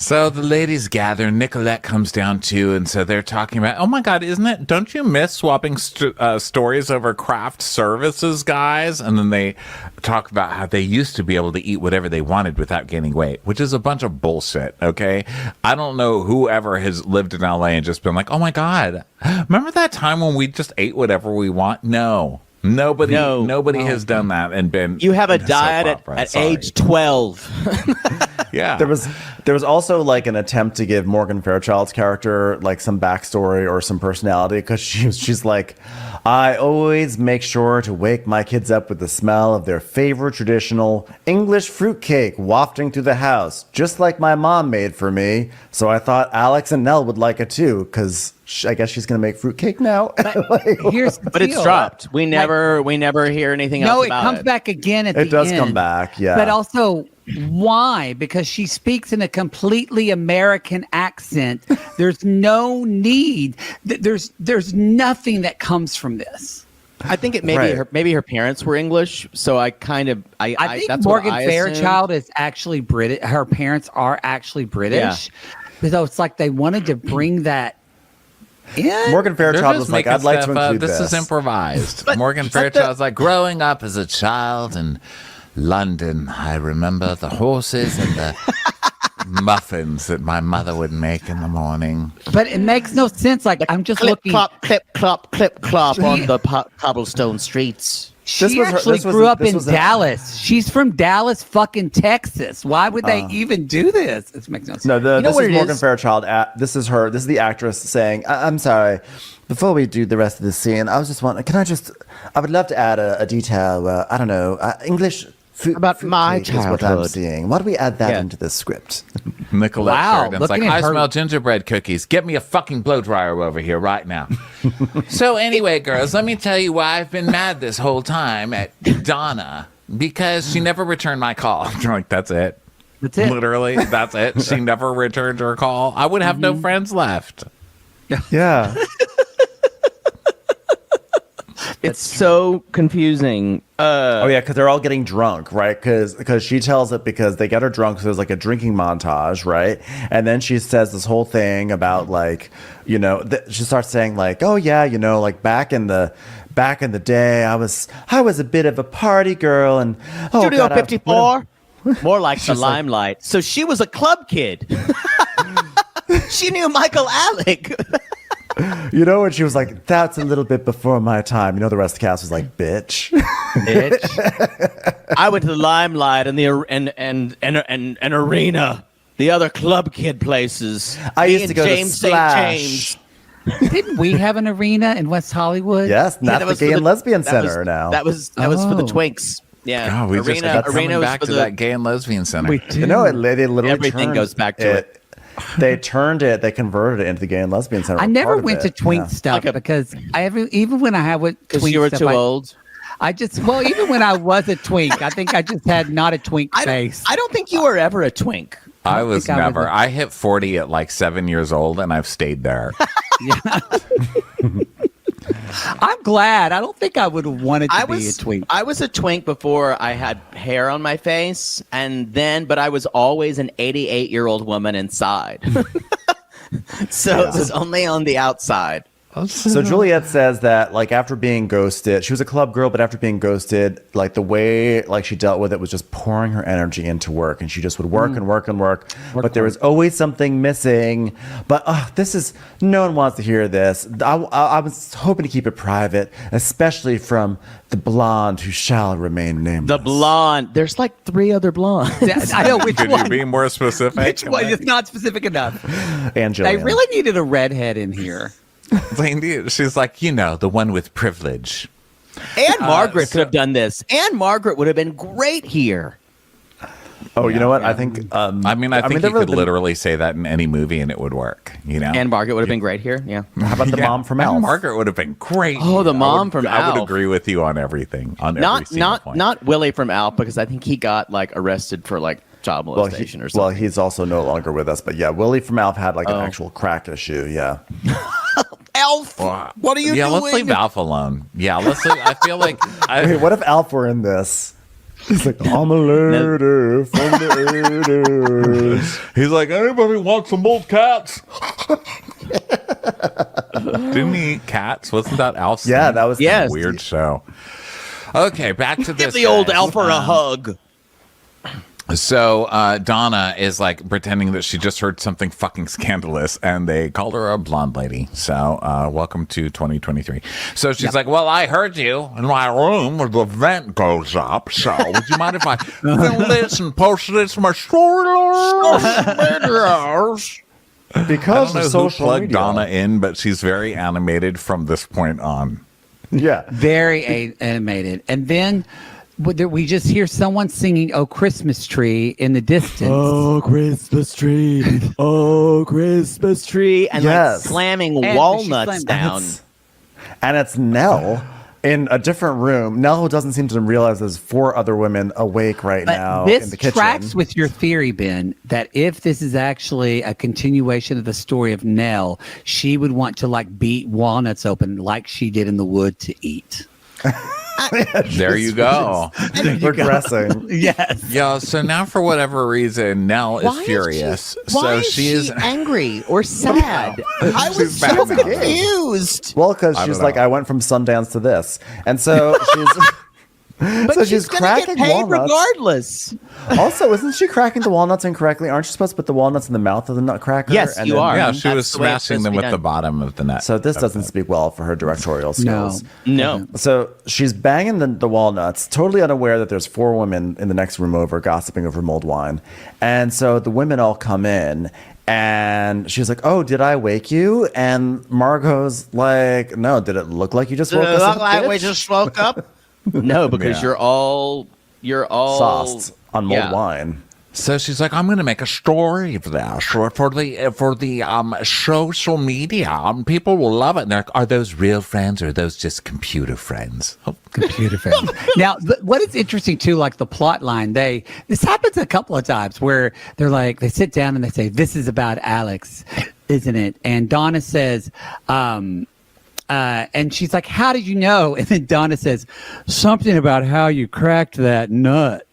So the ladies gather. Nicolette comes down too, and so they're talking about, oh my God, isn't it? Don't you miss swapping stories over craft services, guys? And then they talk about how they used to be able to eat whatever they wanted without gaining weight, which is a bunch of bullshit. Okay, I don't know whoever has lived in LA and just been like, oh my God, remember that time when we just ate whatever we want? No. Nobody has done that and been.
You have a
in soap
diet
opera.
at
Sorry.
age 12.
Yeah.
There was also like an attempt to give Morgan Fairchild's character like some backstory or some personality, because she's like, I always make sure to wake my kids up with the smell of their favorite traditional English fruitcake wafting through the house, just like my mom made for me. So I thought Alex and Nell would like it too, because I guess she's gonna make fruitcake now.
Here's the
But it's
deal.
dropped. We never hear anything else
No, it
about
comes
it.
back again at the end.
It does come back, yeah.
But also, why? Because she speaks in a completely American accent. There's no need. There's nothing that comes from this.
I think it
Right.
maybe her parents were English, so I think
I
that's
Morgan
what I assumed.
Fairchild is actually British. Her parents are actually British. So it's like they wanted to bring that in.
Morgan
They're
Fairchild
just
was like,
making
I'd like to
stuff up.
include
This
this.
is improvised. Morgan
but
Fairchild's like, growing up as a child in London, I remember the horses and the muffins that my mother would make in the morning.
But it makes no sense. Like, I'm just
Clip,
looking.
clop, clip, clop, clip, clop on the cobblestone streets.
She
was her-
actually
this was-
grew up
this
in
was a-
Dallas. She's from Dallas, fucking Texas. Why would they even do this? It makes no sense.
No,
know
this
what
is
it
Morgan
is?
Fairchild. This is her. This is the actress saying, I'm sorry. Before we do the rest of the scene, I was just wondering, I would love to add a detail. I don't know, English food.
About my
fruitcake is what I'm
childhood.
seeing. Why don't we add that
Yeah.
into the script?
Nicolette
Wow,
Sheridan's like,
looking at
I
her-
smell gingerbread cookies. Get me a fucking blow dryer over here right now. So anyway, girls, let me tell you why I've been mad this whole time at Donna. Because she never returned my call. I'm like, that's it.
That's it.
Literally, that's it. She never returned her call. I would have no friends left.
Yeah.
It's so confusing.
Oh yeah, because they're all getting drunk, right? Because she tells it because they get her drunk. So there's like a drinking montage, right? And then she says this whole thing about like, she starts saying like, oh yeah, like back in the day, I was a bit of a party girl, and
Studio
God,
54? More like the limelight. So she was a club kid. She knew Michael Alec.
And she was like, that's a little bit before my time. The rest of the cast was like, bitch.
I went to the limelight and an arena. The other club kid places.
I
Me
used to
and
go to
James St.
Splash.
James.
Didn't we have an arena in West Hollywood?
Yes,
Yeah,
not
that
the
was
Gay
for
and Lesbian
that
Center
was-
now.
That was for the
Oh.
Twinks. Yeah.
God, we just
arena
kept coming
was
back
for
to
the-
that gay and lesbian center.
We do.
they literally
Everything
turned
goes back to it.
They converted it into the Gay and Lesbian Center.
I
or
never
part of
went to
it.
twink
Yeah.
stuff
Like a-
because even when I went
Because
twink
you were
stuff,
too old.
even when I was a twink, I think I just had not a twink face.
I don't think you were ever a twink.
I was
think I was
never.
a-
I hit 40 at like 7 years old, and I've stayed there.
I'm glad. I don't think I would have wanted to be a twink.
I was a twink before I had hair on my face, but I was always an 88-year-old woman inside. So it was only on the outside.
So Juliet says that like after being ghosted, she was a club girl, but after being ghosted, like the way like she dealt with it was just pouring her energy into work, and she just would work and work and work. But there was always something missing. But no one wants to hear this. I was hoping to keep it private, especially from the blonde who shall remain nameless.
The blonde. There's like 3 other blondes.
I know which
Could
one.
you be more specific?
Which one is not specific enough?
And
They
Jillian.
really needed a redhead in here.
She's like, the one with privilege.
And Margaret could have done this. And Margaret would have been great here.
Oh, you know what? I think.
I think
there
you
really
could
been-
literally say that in any movie and it would work.
And Margaret would have been great here. Yeah.
How about the mom from
And
Elf?
Margaret would have been great.
Oh, the mom from
I would
Alf.
agree with you on everything. On every single point.
Not Willie from Alf, because I think he got like arrested for like child molestation or something.
Well, he's also no longer with us. But yeah, Willie from Alf had like an actual crack issue. Yeah.
Alf, what are you
Yeah,
doing?
let's leave Alf alone. Yeah, let's. I feel like
Wait, what if Alf were in this? He's like, I'm a lady from the 80s.
he's like, anybody want some old cats? Didn't he eat cats? Wasn't that Alf's?
Yeah,
thing?
that was
Yes.
Weird show. Okay, back to this.
Give the old
guys.
Alfer a hug.
So Donna is like pretending that she just heard something fucking scandalous, and they called her a blonde lady. So welcome to 2023. So she's like, "Well, I heard you in my room where the vent goes up. So would you mind if I film this and post this to my story?"
Because
I
of
don't know who
social
plugged
media.
Donna in, but she's very animated from this point on.
Yeah.
Very animated. And then we just hear someone singing "Oh Christmas Tree" in the distance.
Oh, Christmas tree. Oh, Christmas tree. And like
Yes.
slamming
And
walnuts
she's
down.
And it's Nell in a different room. Nell doesn't seem to realize there's 4 other women awake right now
But
in
this
the kitchen.
tracks with your theory, Ben, that if this is actually a continuation of the story of Nell, she would want to like beat walnuts open like she did in the wood to eat.
There you go.
Progressing.
Yes.
Yeah, so now for whatever reason, Nell is furious. So she is
angry or sad? I was
She's
so
mad about it.
confused.
Well, because
I
she's
don't
like,
know.
I went from Sundance to this. And so she's...
But
so
she's gonna
cracking
get paid
walnuts.
regardless.
Also, isn't she cracking the walnuts incorrectly? Aren't you supposed to put the walnuts in the mouth of the nutcracker?
Yes,
And
you
then-
are.
Yeah, she
That's
was
the way it's
smashing
supposed
them
to be
with the
done.
bottom of the net.
So this doesn't speak well for her directorial skills.
No.
So she's banging the walnuts, totally unaware that there's 4 women in the next room over gossiping over mulled wine. And so the women all come in, and she's like, "Oh, did I wake you?" And Margot's like, "No, did it look like you just woke us up, bitch?"
just woke up? No, because
Yeah.
you're all
Sauced on mulled
yeah.
wine.
So she's like, I'm going to make a story of this for the social media. People will love it. And they're like, are those real friends or are those just computer friends? Oh,
Computer friends. Now, what is interesting too, like the plot line, this happens a couple of times where they're like, they sit down and they say, "This is about Alex, isn't it?" And Donna says, and she's like, "How did you know?" And then Donna says, "Something about how you cracked that nut,"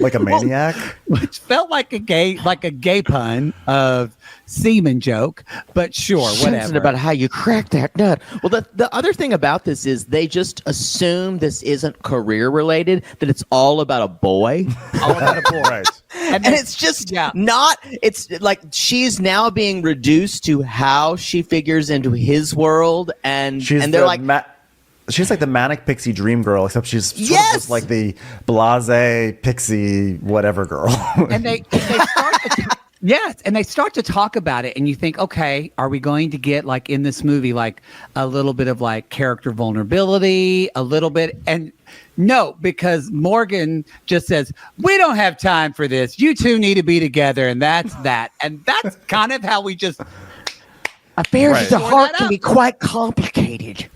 Like a maniac.
which felt like a gay pun of semen joke, but sure,
Something
whatever.
about how you crack that nut. Well, the other thing about this is they just assume this isn't career related, that it's all about a boy.
all about a boy.
Right.
And it's just not, it's like she's now being reduced to how she figures into his world. And they're like,
she's like the manic pixie dream girl, except she's sort of
Yes!
just like the blase pixie whatever girl.
and they start to, yes, and they start to talk about it, and you think, okay, are we going to get like in this movie like a little bit of like character vulnerability, a little bit, and no, because Morgan just says, "We don't have time for this. You two need to be together," and that's that, and that's kind of how we just
affairs of the
Sort
heart
that
can
up.
be quite complicated.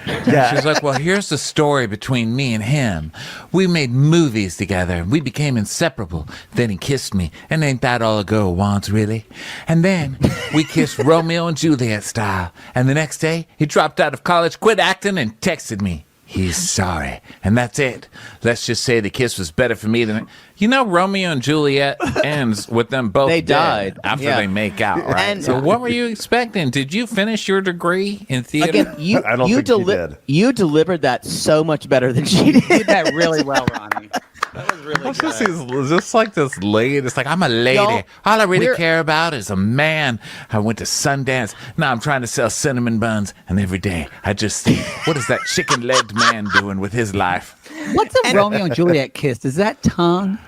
Yeah.
She's like, well, here's the story between me and him. We made movies together. We became inseparable. Then he kissed me. And ain't that all a girl wants, really? And then we kissed Romeo and Juliet style. And the next day, he dropped out of college, quit acting, and texted me. He's sorry. And that's it. Let's just say the kiss was better for me than... You know, Romeo and Juliet ends with them both
They
dead
died.
after
Yeah.
they make out, right?
And-
So what were you expecting? Did you finish your degree in theater?
Again,
I don't think he did.
you delivered that so much better than she did.
did that really well, Ronnie. That was really
It's
good.
just like this lady. It's like, I'm a lady.
Y'all,
All I really
we're-
care about is a man. I went to Sundance. Now I'm trying to sell cinnamon buns. And every day I just think, what is that chicken-legged man doing with his life?
What's a Romeo and Juliet kiss? Is that tongue?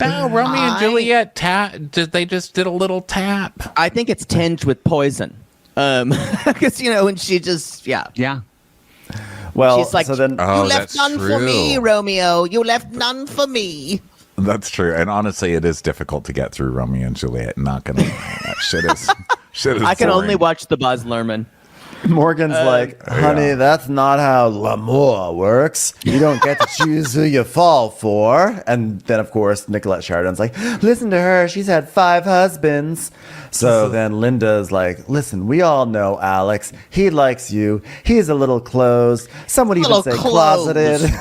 No, Romeo and Juliet, they just did a little tap.
I think it's tinged with poison. Because, when she just,
Yeah.
Well,
she's like,
so then
Oh,
you left
that's
none for me,
true.
Romeo. You left none for me.
That's true. And honestly, it is difficult to get through Romeo and Juliet. Not going to lie. That shit is
I can only
boring.
watch the Baz Luhrmann.
Morgan's like, honey, that's not how l'amour works. You don't get to choose who you fall for. And then, of course, Nicolette Sheridan's like, listen to her. She's had 5 husbands. So then Linda's like, listen, we all know Alex. He likes you. He's a little closed. Some would even
Little
say
closed.
closeted.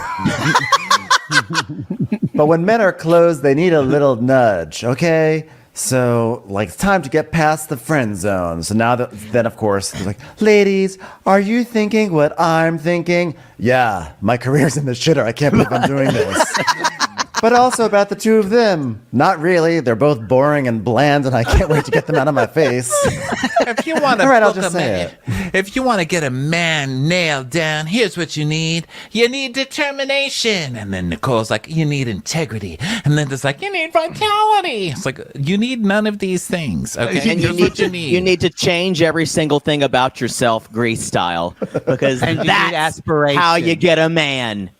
But when men are closed, they need a little nudge, okay? So, like, it's time to get past the friend zone. So now, then, of course, they're like, ladies, are you thinking what I'm thinking? Yeah, my career's in the shitter. I can't believe I'm doing this. but also about the two of them. Not really. They're both boring and bland, and I can't wait to get them out of my face.
If you want to
All right, I'll just say it.
If you want to get a man nailed down, here's what you need. You need determination. And then Nicole's like, you need integrity. And then it's like, you need vitality. It's like, you need none of these things. Okay.
And you need to change every single thing about yourself, Grease style, because that's how you get a man.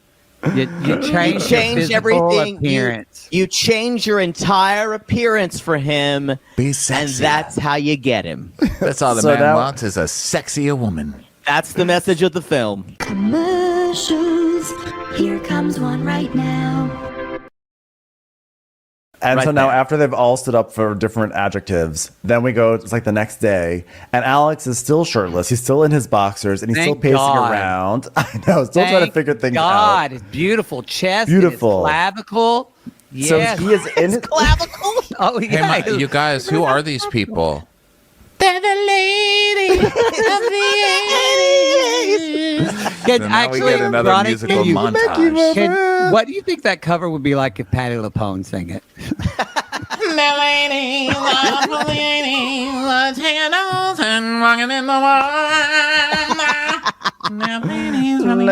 You change
everything.
Appearance.
You change your entire appearance for him,
Be sexy.
and that's how you get him.
That's all the man wants is a sexier woman.
That's the message of the film.
Commercials. Here comes one right now.
And
Right
so now
there.
after they've all stood up for different adjectives, then we go, it's like the next day, and Alex is still shirtless. He's still in his boxers, and he's still
Thank
pacing
God.
around. I know, still trying to figure things
God,
out.
his beautiful chest,
Beautiful.
and his clavicle.
So
Yes.
he is in his
Clavicle.
Oh
Hey,
yeah.
you guys, who are these people? They're the ladies of the 80s.
Can
So now we get another
Ronnie,
musical
can you-
montage.
what do you think that cover would be like if Patti LuPone sang it?
The ladies of the 80s, taking notes and walking in the world. Now, ladies of the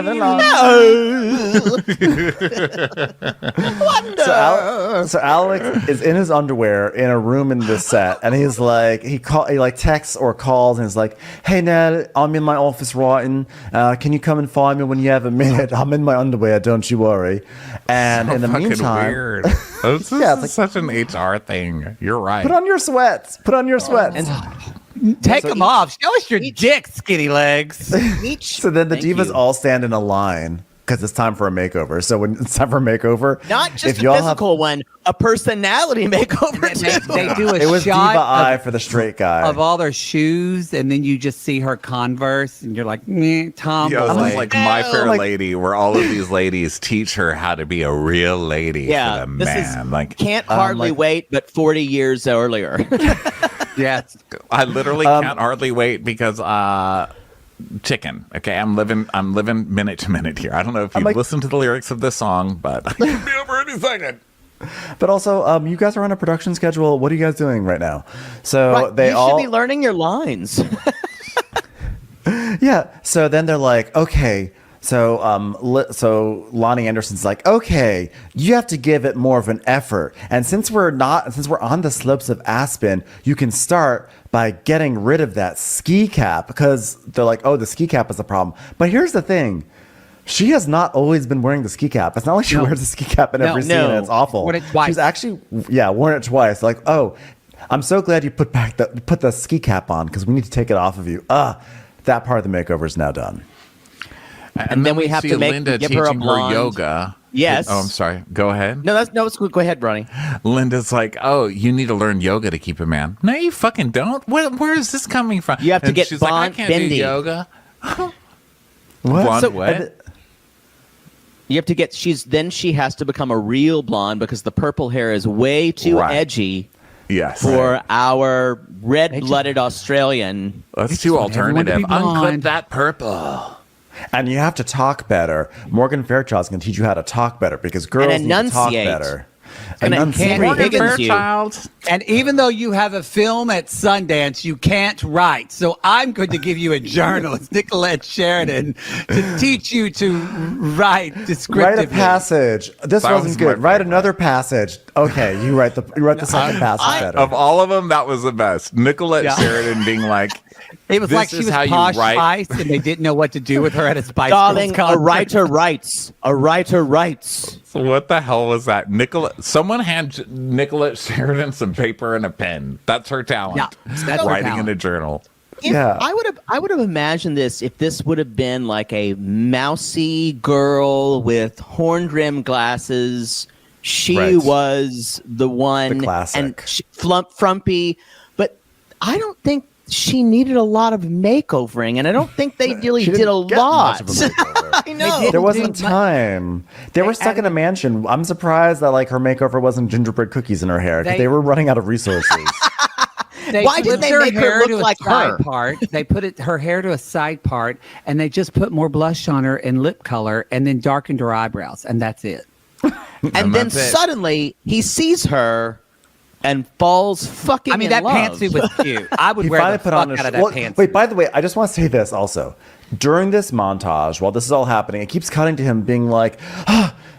80s.
So Alex is in his underwear in a room in this set, and he's like, he texts or calls, and he's like, "Hey Ned, I'm in my office writing. Can you come and find me when you have a minute? I'm in my underwear. Don't you worry." And in the
Fucking
meantime,
weird. This
Yeah,
is
it's
such an HR thing. You're right.
put on your sweats. Put on your sweats.
Take them off. Show us your dick, skinny legs.
So then the
Thank
divas
you.
all stand in a line because it's time for a makeover. So when it's time for a makeover,
Not just
if
a
y'all have-
physical one, a personality makeover too.
They do a
it was
shot
diva eye
of,
for the straight guy.
of all their shoes, and then you just see her Converse, and you're like, meh, tomboy.
Yeah, this is like My Fair
Like-
Lady, where all of these ladies teach her how to be a real lady
Yeah,
for the
this
man.
is
Like,
can't hardly wait, but 40 years earlier.
Yes.
I literally can't hardly wait because chicken. Okay, I'm living minute to minute here. I don't know if you've
like-
listened to the lyrics of this song, but I can be over any second.
But also, you guys are on a production schedule. What are you guys doing right now? So
Right,
they
you
all
should be learning your lines.
Yeah. So then they're like, okay. So Lonnie Anderson's like, okay, you have to give it more of an effort. And since we're on the slopes of Aspen, you can start by getting rid of that ski cap, because they're like, oh, the ski cap is a problem. But here's the thing. She has not always been wearing the ski cap. It's not like she wears the ski cap in every scene and it's awful.
Worn it twice.
She's actually, worn it twice. Like, oh, I'm so glad you put the ski cap on because we need to take it off of you. That part of the makeover is now done.
And then we have
see
to
Linda
give her a
teaching
blonde.
yoga.
Yes.
Oh, I'm sorry. Go ahead.
No, it's good. Go ahead, Ronnie.
Linda's like, oh, you need to learn yoga to keep a man. No, you fucking don't. Where is this coming from?
You have to
And
get
she's like, I can't do
bendy.
yoga.
What?
Blonde
So-
what?
You have to get. She has to become a real blonde because the purple hair is way too
Right.
edgy
Yes.
for our red-blooded Australian.
That's too
want everyone to
alternative.
be
Unclip
blonde.
that purple.
And you have to talk better. Morgan Fairchild's going to teach you how to talk better because girls need to talk
enunciate.
better.
Gonna
Enunciate.
Henry
Morgan
Higgins you.
Fairchild.
And even though you have a film at Sundance, you can't write. So I'm going to give you a journalist, Nicolette Sheridan, to teach you to write descriptively.
Write a passage. This
That was
wasn't
my
good. Write
favorite.
another passage. Okay, you write the second passage better.
Of all of them, that was the best. Nicolette
Yeah.
Sheridan being like,
It was
This
like she
is
was
how you
Posh
write.
Spice, and they didn't know what to do with her at a Spice
Darling,
Girls
a
concert.
writer writes. A writer writes.
so what the hell was that? Someone hand Nicolette Sheridan some paper and a pen. That's her talent.
Yeah, that's her
writing
talent.
in a journal.
Yeah.
I would have imagined this if this would have been like a mousy girl with horn-rimmed glasses. She
Right.
was the one,
The classic.
and frumpy. But I don't think she needed a lot of makeovering, and I don't think they really
She
did
didn't
a
get
lot.
much of a makeover.
I know.
There wasn't time. They were stuck in a mansion. I'm surprised that like her makeover wasn't gingerbread cookies in her hair because
They-
they were running out of resources.
Why didn't
flipped
they
her
make her
hair
look
to a
like
side
her?
part? They put her hair to a side part, and they just put more blush on her and lip color, and then darkened her eyebrows, and that's it.
And then
that's it.
suddenly he sees her and falls fucking in
that
love.
pantsuit was cute. I would
He
wear
finally
the
put
fuck
on
out of that pantsuit.
Wait, by the way, I just want to say this also. During this montage, while this is all happening, it keeps cutting to him being like,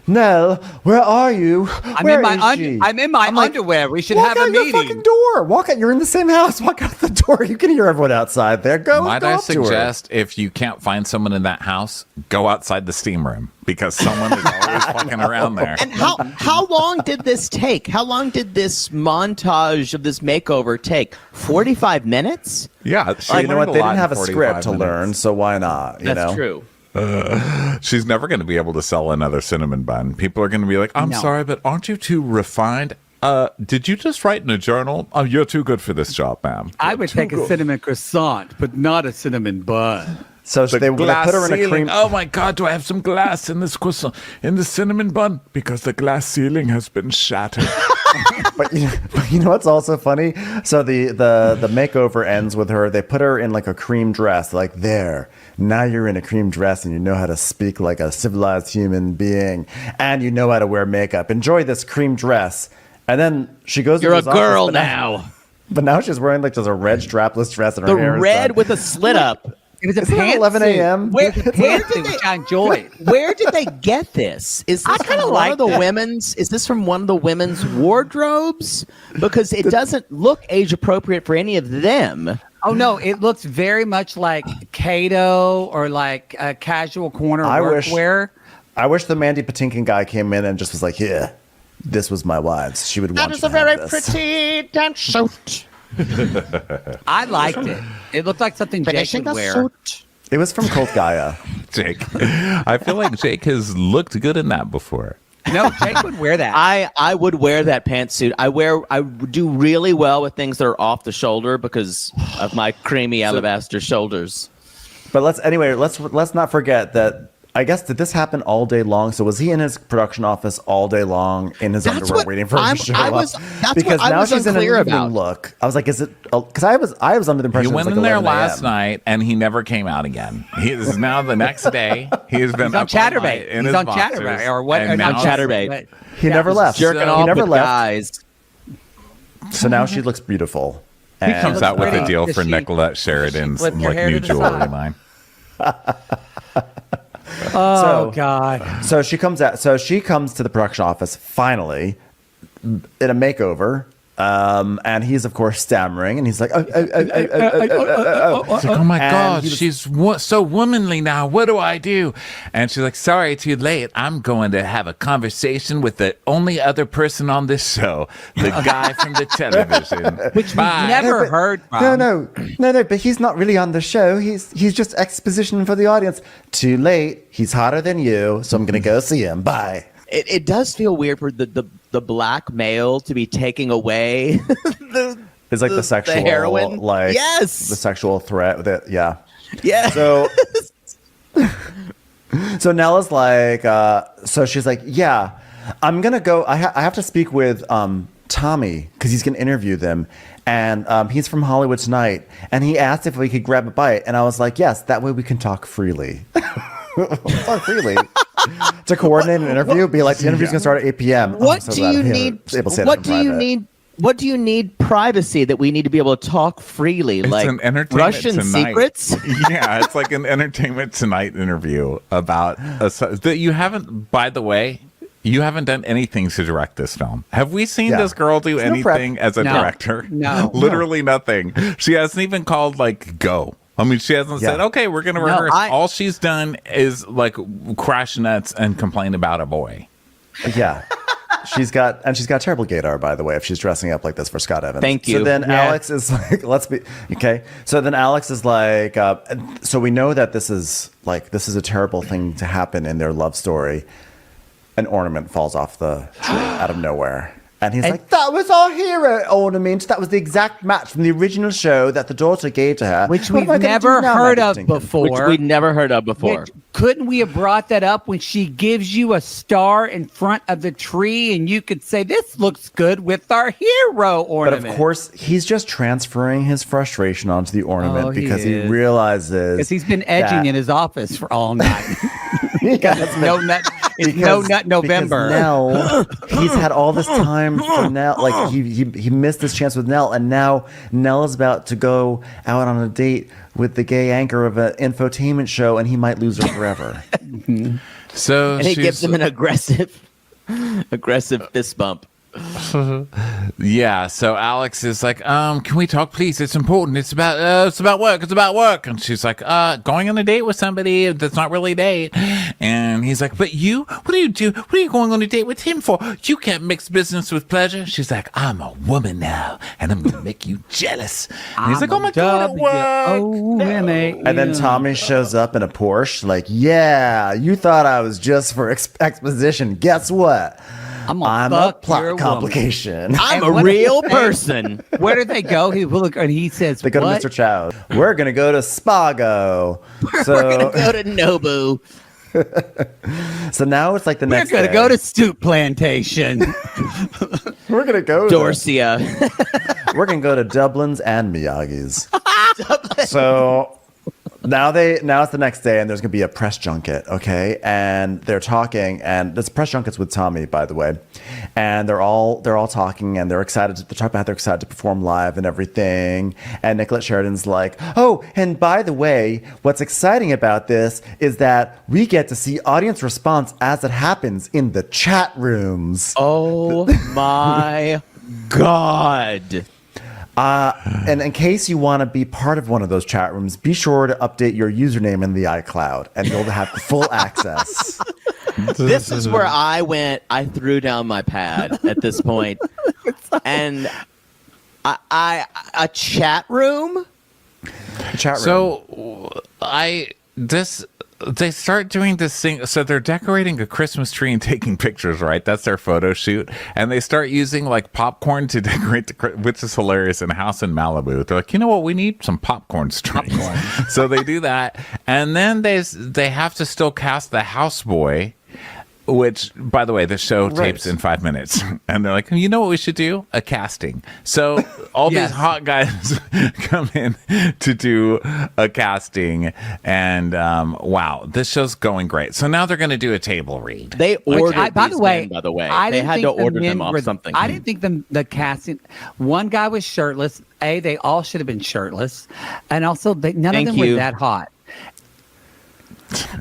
Nell, where are you?
I'm
Where
in my
is she?"
I'm in my
I'm like,
underwear. We should
Walk
have a
out your
meeting.
fucking door. Walk out. You're in the same house. Walk out the door. You can hear everyone outside there.
Might
go
I
up to her.
suggest if you can't find someone in that house, go outside the steam room because someone is always fucking around there.
And how long did this take? How long did this montage of this makeover take? 45 minutes?
Yeah,
Well, you know what? They didn't have a script to learn, so why not? You
That's
know?
true.
She's never going to be able to sell another cinnamon bun. People are going to be like, I'm
No.
sorry, but aren't you too refined? Did you just write in a journal? Oh, you're too good for this job, ma'am.
I would take a cinnamon croissant, but not a cinnamon bun.
So
The
they put
glass
her in a
ceiling.
cream.
Oh my God, do I have some glass in this croissant, in the cinnamon bun? Because the glass ceiling has been shattered.
But you know what's also funny? So the makeover ends with her. They put her in like a cream dress. Like there, now you're in a cream dress and you know how to speak like a civilized human being, and you know how to wear makeup. Enjoy this cream dress. And then she goes.
You're
to
a
his office,
girl
but
now.
But now she's wearing like just a red strapless dress and
The
her hair is
red
done.
with a slit up.
It was a
Isn't it
pantsuit.
11 a.m.?
Where
It was a
did
pantsuit, which I enjoyed.
Where did they get this? Is this
kinda
from one
like
of the
that.
women's? Is this from one of the women's wardrobes? Because it doesn't look age appropriate for any of them.
Oh no, it looks very much like Cato or like a casual corner
I wish-
workwear.
I wish the Mandy Patinkin guy came in and just was like, "Here, this was my wife's. She would want
That
you
is
to
a very
have this."
pretty dance suit.
I liked it. It looked like something Jake
Finishing
would
the
wear.
suit.
It was from Cult Gaia.
Jake, I feel like Jake has looked good in that before.
No, Jake would wear that.
I would wear that pantsuit. I do really well with things that are off the shoulder because of my creamy alabaster shoulders.
But let's not forget that. I guess did this happen all day long? So was he in his production office all day long in his
That's
underwear
what
waiting for him to show
I
up?
was- that's
because
what I
now
was
she's in an
unclear
evening
about.
look. I was like, is it? Because I was under the
He
impression it was
went
like
in there
11
last
a.m.
night and he never came out again. He is now the next day. He has been
He's on
up all night
Chatterbait.
in
He's
his
on
boxers,
Chatterbait or what?
and
Or
now
not
Chatterbait.
but-
He
yeah.
never left.
Jerking
he
off
never
with
left.
guys.
So now she looks beautiful.
He comes out with a
pretty.
deal
Does
for
she-
Nicolette Sheridan's
flip your
like
hair
new
to the
jewelry
side?
line.
Oh God.
So she comes out. So she comes to the production office finally in a makeover. And he's of course stammering, and he's like,
It's like, oh my
And
God,
he was-
she's so womanly now. What do I do? And she's like, sorry, too late. I'm going to have a conversation with the only other person on this show, the guy from the television.
Which
Bye.
we've never heard from.
No. But he's not really on the show. He's just exposition for the audience. Too late. He's hotter than you, so I'm gonna go see him. Bye.
It does feel weird for the black male to be taking away
It's like the sexual,
heroin.
like
Yes.
the sexual threat. That yeah.
Yeah.
So Nella's like, so she's like, yeah, I'm gonna go. I have to speak with Tommy because he's gonna interview them, and he's from Hollywood Tonight, and he asked if we could grab a bite, and I was like, yes, that way we can talk freely. Talk freely. To coordinate an interview, be like, the interview's gonna start at 8 p.m.
What
I'm so
do
glad
you
I'm
need?
able to say that
What
in
do you
private.
need? What do you need privacy that we need to be able to talk freely?
It's
like
an Entertainment
Russian
Tonight.
secrets?
Yeah, it's like an Entertainment Tonight interview about that you haven't, by the way, you haven't done anything to direct this film. Have we seen
Yeah.
this girl do
There's no prep.
anything as a
No.
director?
No.
Literally nothing. She hasn't even called like go. I mean, she hasn't said,
Yeah.
okay, we're going to
No,
rehearse.
I-
All she's done is like crash nuts and complain about a boy.
Yeah. She's got terrible gaydar, by the way, if she's dressing up like this for Scott Evans.
Thank you.
So then
Yeah.
Alex is like, let's be okay. So then Alex is like, so we know that this is a terrible thing to happen in their love story. An ornament falls off the tree out of nowhere. And he's like, that was our hero ornament. That was the exact match from the original show that the daughter gave to her.
Which
What
we've
am I gonna
never
do now,
heard
Maggie
of
Stinkin?
before.
Which we'd never heard of before.
Which- couldn't we have brought that up when she gives you a star in front of the tree and you could say, this looks good with our hero
But
ornament?
of course, he's just transferring his frustration onto the ornament
Oh, he
because he
is.
realizes
Because he's been edging
that-
in his office for all night.
Yeah,
no nut. It's No Nut November.
Nell, he's had all this time for Nell. Like he missed his chance with Nell, and now Nell is about to go out on a date with the gay anchor of an infotainment show, and he might lose her forever.
So
And he gives him an aggressive fist bump.
Yeah, so Alex is like, can we talk, please? It's important. It's about work. It's about work. And she's like, going on a date with somebody that's not really a date. And he's like, but you, what do you do? What are you going on a date with him for? You can't mix business with pleasure. She's like, I'm a woman now, and I'm gonna make you jealous. And he's like, oh my God, it worked.
And then Tommy shows up in a Porsche, like, yeah, you thought I was just for exposition. Guess what? I'm a plot complication.
I'm a real person.
Where did they go? He says,
they go to Mr. Chow. We're going to go to Spago.
We're going to go to Nobu.
So now it's like the next day.
We're going to go to Stoop Plantation.
We're going to go
Dorsia.
We're going to go to Dublin's and Miyagi's. So now it's the next day, and there's going to be a press junket, okay? And they're talking, and this press junket's with Tommy, by the way. And they're all talking, and they're excited. They're talking about how they're excited to perform live and everything. And Nicolette Sheridan's like, oh, and by the way, what's exciting about this is that we get to see audience response as it happens in the chat rooms.
Oh my God.
And in case you want to be part of one of those chat rooms, be sure to update your username in the iCloud, and you'll have full access.
This is where I threw down my pad at this point. And a chat room?
So they start doing this thing. So they're decorating a Christmas tree and taking pictures, right? That's their photo shoot. And they start using like popcorn to decorate, which is hilarious, in a house in Malibu. They're like, you know what? We need some popcorn strings. So they do that. And then they have to still cast the houseboy, which, by the way, the show tapes in 5 minutes. And they're like, you know what we should do? A casting. So all these hot guys come in to do a casting. And wow, this show's going great. So now they're going to do a table read.
They ordered by the way, they had to order them off something.
I didn't think the casting, one guy was shirtless. They all should have been shirtless. And also, none of them were that hot.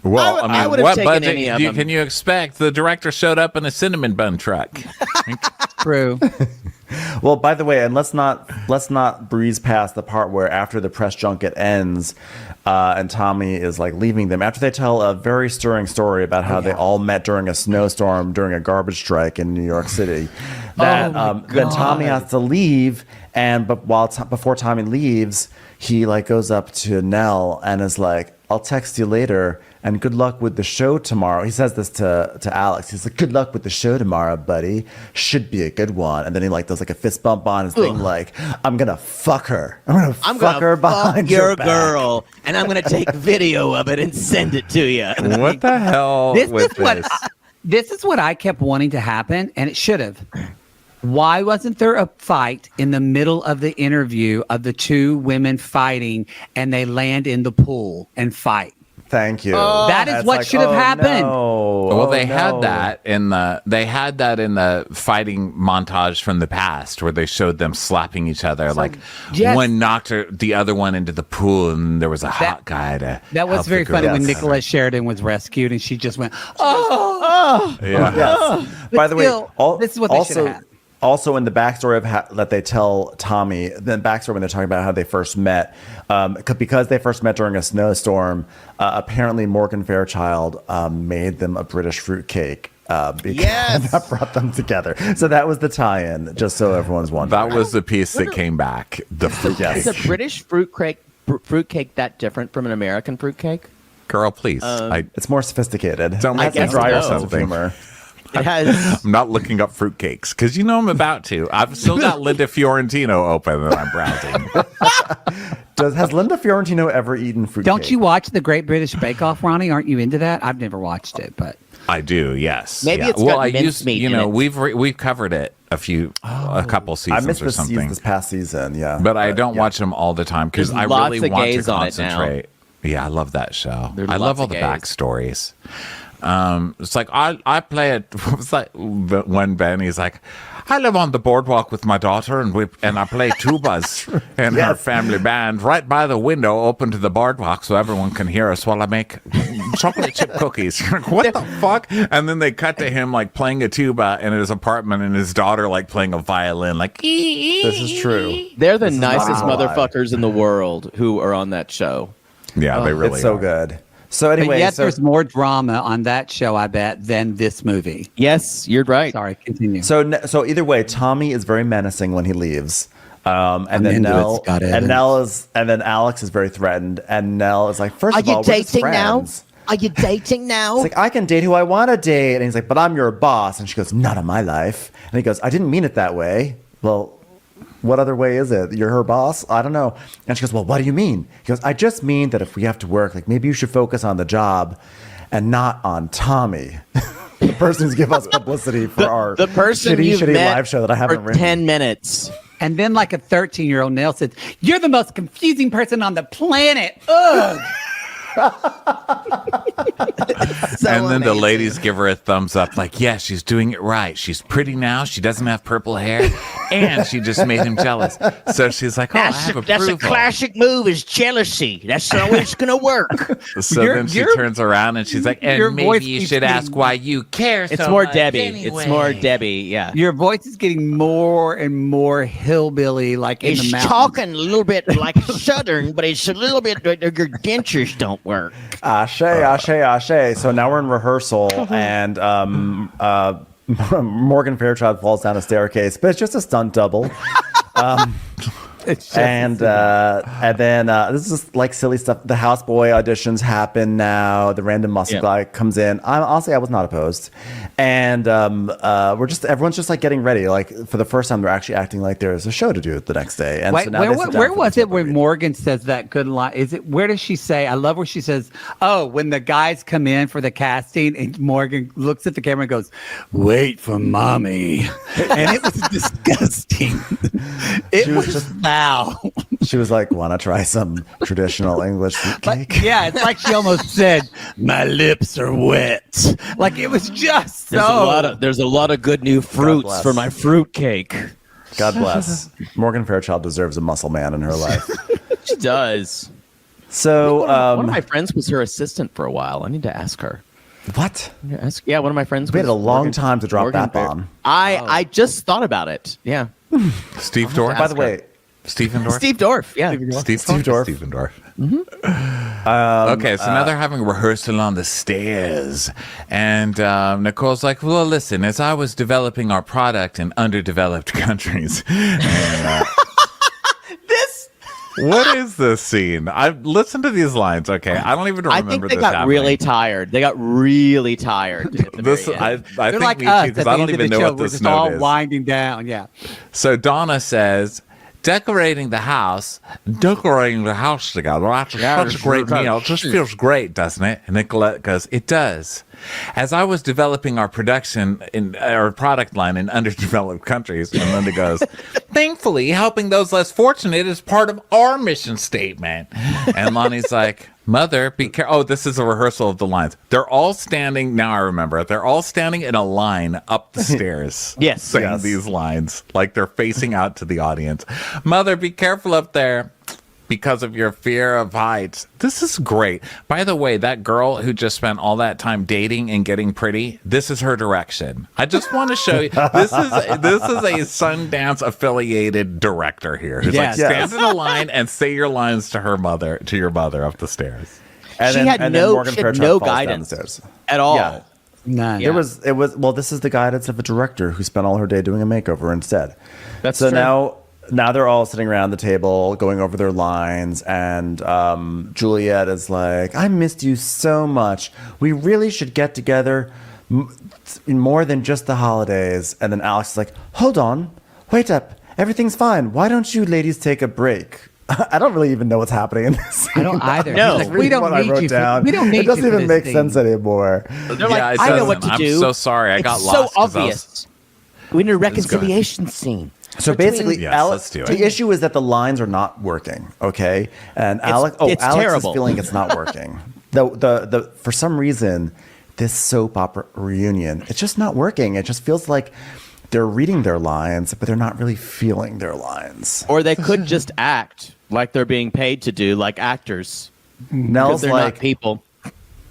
Well,
I mean, what budget
can you expect? The director showed up in a cinnamon bun truck.
True.
Well, by the way, and let's not breeze past the part where after the press junket ends, and Tommy is like leaving them after they tell a very stirring story about how they all met during a snowstorm during a garbage strike in New York City. That then Tommy has to leave, and before Tommy leaves, he like goes up to Nell and is like, I'll text you later, and good luck with the show tomorrow. He says this to Alex. He's like, good luck with the show tomorrow, buddy. Should be a good one. And then he like does like a fist bump on his thing, like, I'm gonna fuck her. I'm gonna fuck her behind your back.
Girl, and I'm gonna take video of it and send it to you.
What the hell
This is what I kept wanting to happen, and it should have. Why wasn't there a fight in the middle of the interview of the two women fighting, and they land in the pool and fight?
Thank you.
That is what should have happened.
No.
Well, they had that in the fighting montage from the past, where they showed them slapping each other. One knocked the other one into the pool, and there was a hot guy to.
That was very funny when Nicolette Sheridan was rescued, and she just went, "Oh,
yeah."
Yes. By the way,
this is what they should have had.
Also, in the backstory of that they tell Tommy, the backstory when they're talking about how they first met, because they first met during a snowstorm, apparently Morgan Fairchild made them a British fruitcake. Because that brought them together. So that was the tie-in, just so everyone's wondering.
That was the piece that came back. The fruitcake.
Is a British fruitcake that different from an American fruitcake?
Girl, please.
It's more sophisticated.
Don't make
a drier sense
so.
of humor.
It has.
I'm not looking up fruitcakes because you know I'm about to. I've still got Linda Fiorentino open and I'm browsing.
Has Linda Fiorentino ever eaten fruitcake?
Don't you watch the Great British Bake Off, Ronnie? Aren't you into that? I've never watched it, but
I do. Yes.
Maybe it's got mincemeat in it.
We've covered it a couple seasons
I missed
or something.
this past season, yeah.
But I don't watch them all the time because I really want to concentrate. Yeah, I love that show. I love all the backstories. It's like I play it. What was like when Benny's like, I live on the boardwalk with my daughter, and I play tubas in her family band right by the window, open to the boardwalk, so everyone can hear us while I make chocolate chip cookies. What the fuck? And then they cut to him like playing a tuba in his apartment, and his daughter like playing a violin. Like,
This is true.
They're the nicest motherfuckers in the world who are on that show.
Yeah, they really
It's so
are.
good. So
But
anyway,
yet there's more drama on that show, I bet, than this movie.
Yes, you're right.
Sorry, continue.
So either way, Tommy is very menacing when he leaves. And then Nell, and then Alex is very threatened. And Nell is like, first of all, we're just friends.
Are you dating now?
It's like, I can date who I want to date. And he's like, but I'm your boss. And she goes, not in my life. And he goes, I didn't mean it that way. Well, what other way is it? You're her boss? I don't know. And she goes, well, what do you mean? He goes, I just mean that if we have to work, like maybe you should focus on the job and not on Tommy. The person who's give us publicity for our
the person
shitty
met
live show that I haven't
for
written.
10 minutes.
And then like a 13-year-old Nell said, you're the most confusing person on the planet. Ugh.
And then the ladies give her a thumbs up, like, yeah, she's doing it right. She's pretty now. She doesn't have purple hair, and she just made him jealous. So she's like, oh, I have approval.
That's a classic move is jealousy. That's always going to work.
So then she turns around and she's like, and maybe you should ask why you care so
It's more
much
Debbie.
anyway.
It's more Debbie, yeah.
Your voice is getting more and more hillbilly, like in the
He's
mountains.
talking a little bit like Southern, but it's a little bit, your dentures don't work.
Ashe, ashe, ashe. So now we're in rehearsal, and Morgan Fairchild falls down a staircase, but it's just a stunt double. And then this is like silly stuff. The houseboy auditions happen now. The random muscle guy comes in. Honestly, I was not opposed. And everyone's just like getting ready. Like for the first time, they're actually acting like there's a show to do the next day. And
Wait,
so now
where was it when Morgan says that good line? Where does she say? I love where she says, "Oh, when the guys come in for the casting," and Morgan looks at the camera and goes, "Wait for mommy," and it was disgusting. It was just foul.
She was like, "Want to try some traditional English cake?"
Yeah, it's like she almost said, "My lips are wet." Like it was just
There's a lot of good new fruits for my fruit cake.
God bless. Morgan Fairchild deserves a muscle man in her life.
She does.
So
one of my friends was her assistant for a while. I need to ask her.
What?
Yeah, one of my friends.
We had a long time to drop that bomb.
I just thought about it. Yeah.
Steve Dorff.
By the way,
Stephen Dorff.
Steve Dorff. Yeah.
Steve Dorff. Stephen Dorff. Okay, so now they're having rehearsal on the stairs, and Nicole's like, "Well, listen, as I was developing our product in underdeveloped countries." And, what is this scene? I've listened to these lines. Okay, I don't even remember.
I think they
this
got
happening.
really tired. They got really tired. At the
This
very end.
I
They're
think
like
me
us
too,
at
because
the
I
end
don't
of
even
the
know
show.
what
We're
this
just
note
all
is.
winding down. Yeah.
So Donna says, decorating the house together after such a great meal just feels great, doesn't it? And Nicolette goes, it does. As I was developing our production in our product line in underdeveloped countries, and Linda goes, thankfully, helping those less fortunate is part of our mission statement. And Lonnie's like, Mother, be careful. Oh, this is a rehearsal of the lines. They're all standing. Now I remember. They're all standing in a line up the stairs.
Yes.
Saying these lines like they're facing out to the audience. Mother, be careful up there because of your fear of heights. This is great. By the way, that girl who just spent all that time dating and getting pretty, this is her direction. I just want to show you. This is a Sundance affiliated director here who's like, stand in a line and say your lines to your mother up the stairs.
She had no guidance at all.
Yeah.
None.
It was this is the guidance of a director who spent all her day doing a makeover instead.
That's
so
true.
Now they're all sitting around the table going over their lines, and Juliet is like, I missed you so much. We really should get together more than just the holidays. And then Alex is like, hold on, wait up, everything's fine. Why don't you ladies take a break? I don't really even know what's happening in this scene.
I don't either.
No.
Like, we don't need you. We don't need
it doesn't
you for
even
this
make
scene.
sense anymore.
They're like, I know what to do.
I'm so sorry. I got
it's
lost.
so obvious. We need a reconciliation scene.
So basically,
let's do it.
The issue is that the lines are not working. Okay, and Alex
terrible.
is feeling it's not working. The for some reason, this soap opera reunion, it's just not working. It just feels like they're reading their lines, but they're not really feeling their lines.
Or they could just act like they're being paid to do, like actors.
Nell's
They're
like,
not people.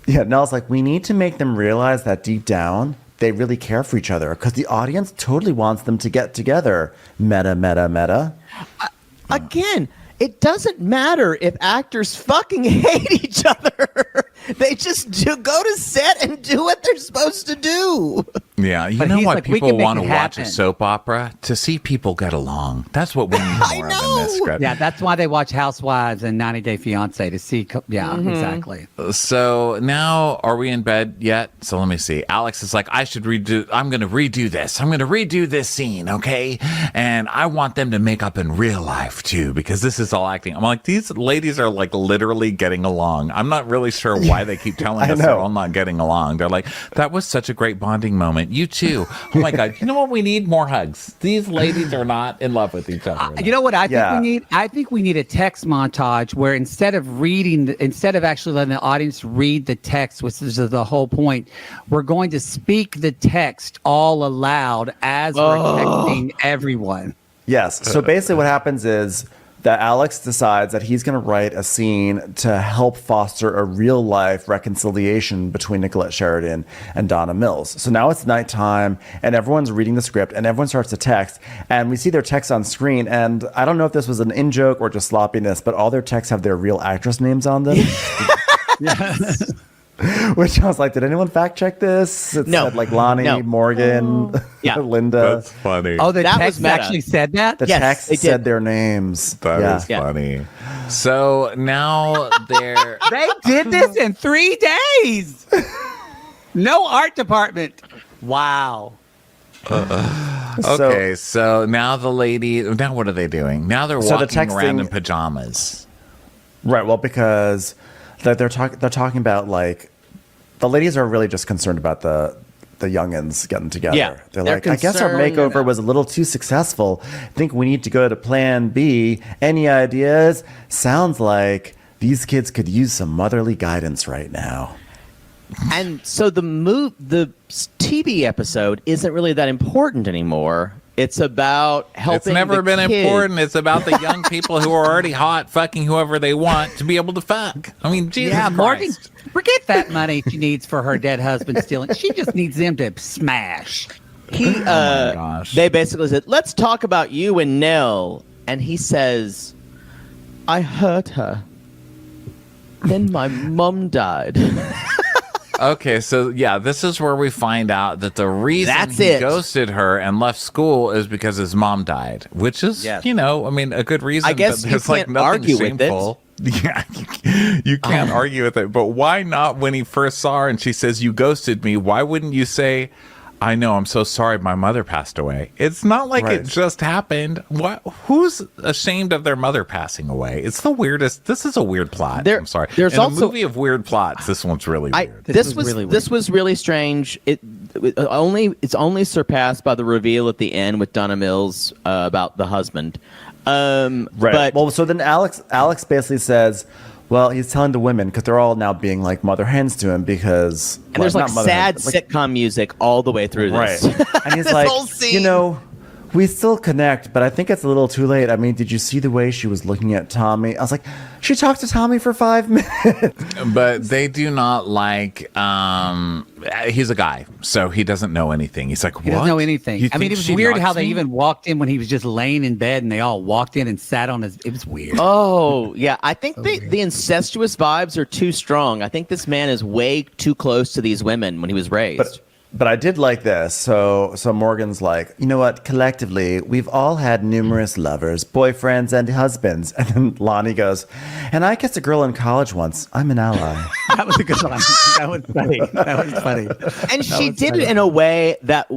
yeah, Nell's like, we need to make them realize that deep down, they really care for each other because the audience totally wants them to get together. Meta, meta, meta.
Again, it doesn't matter if actors fucking hate each other. They just go to set and do what they're supposed to do.
Yeah, you
But
know
he's
what
like, we
people
can make
want to
it
watch a
happen.
soap opera? To see people get along. That's what we need more of in this script.
Yeah, that's why they watch Housewives and 90 Day Fiance to see. Exactly.
So now, are we in bed yet? So let me see. Alex is like, I'm going to redo this. I'm going to redo this scene, okay? And I want them to make up in real life too, because this is all acting. I'm like, these ladies are like literally getting along. I'm not really sure why they keep telling us they're all not getting along. They're like, that was such a great bonding moment. You too. Oh my God. You know what we need? More hugs. These ladies are not in love with each other.
You know what I think we need? I think we need a text montage where instead of actually letting the audience read the text, which is the whole point, we're going to speak the text all aloud as we're texting everyone.
Yes. So basically what happens is that Alex decides that he's going to write a scene to help foster a real life reconciliation between Nicolette Sheridan and Donna Mills. So now it's nighttime and everyone's reading the script and everyone starts to text and we see their text on screen. And I don't know if this was an in-joke or just sloppiness, but all their texts have their real actress names on them.
Yes.
Which I was like, did anyone fact check this? It said like Lonnie, Morgan, Linda.
That's funny.
Oh, the
That
text
was meta.
actually said that?
The
Yes,
text
they
said
did.
their names.
That is funny. So now they're...
They did this in 3 days. No art department. Wow.
Okay, so now the lady... Now what are they doing? Now they're
So the
walking around
texting-
in pajamas.
Right. Well, because they're talking about like the ladies are really just concerned about the youngins getting together.
Yeah,
They're
they're
like, I guess our
concerned
makeover was a little too successful. I think we need to go to plan B. Any ideas? Sounds like these kids could use some motherly guidance right now.
And so the TV episode isn't really that important anymore. It's about helping.
It's never
the
been
kid.
important. It's about the young people who are already hot fucking whoever they want to be able to fuck. I mean, Jesus
Yeah,
Christ.
Morgan, forget that money she needs for her dead husband stealing. She just needs them to smash.
gosh.
They basically said, "Let's talk about you and Nell," and he says, "I hurt her. Then my mom died."
Okay, so yeah, this is where we find out that the reason
That's
he
it.
ghosted her and left school is because his mom died, which is,
Yes.
you know, I mean, a good reason.
I guess
but
you
there's like
can't
nothing
argue with it.
shameful. Yeah, you can't argue with it. But why not when he first saw her and she says, "You ghosted me"? Why wouldn't you say, "I know, I'm so sorry, my mother passed away"? It's not like
Right.
it just happened. What? Who's ashamed of their mother passing away? It's the weirdest. This is a weird plot. I'm sorry.
There's
In
also
a movie of weird plots, this one's really weird.
This was really strange. It's only surpassed by the reveal at the end with Donna Mills about the husband.
Right.
But
Well, so then Alex basically says, well, he's telling the women because they're all now being like mother hens to him because
and there's
well,
like
not mother
sad
hens, but, like,
sitcom music all the way through this.
Right. And he's
This
like,
whole scene.
you know, we still connect, but I think it's a little too late. I mean, did you see the way she was looking at Tommy? I was like, she talked to Tommy for 5 minutes.
But they do not like. He's a guy, so he doesn't know anything. He's like, what?
He doesn't know anything.
You
I mean,
think
it was
she
weird how
likes
they
me?
even walked in when he was just laying in bed and they all walked in and sat on his. It was weird.
Oh, yeah. I think the incestuous vibes are too strong. I think this man is way too close to these women when he was raised.
But I did like this. So Morgan's like, you know what? Collectively, we've all had numerous lovers, boyfriends, and husbands. And then Lonnie goes, and I kissed a girl in college once. I'm an ally.
That was a good one. That was funny. That was funny.
And she did it in a way that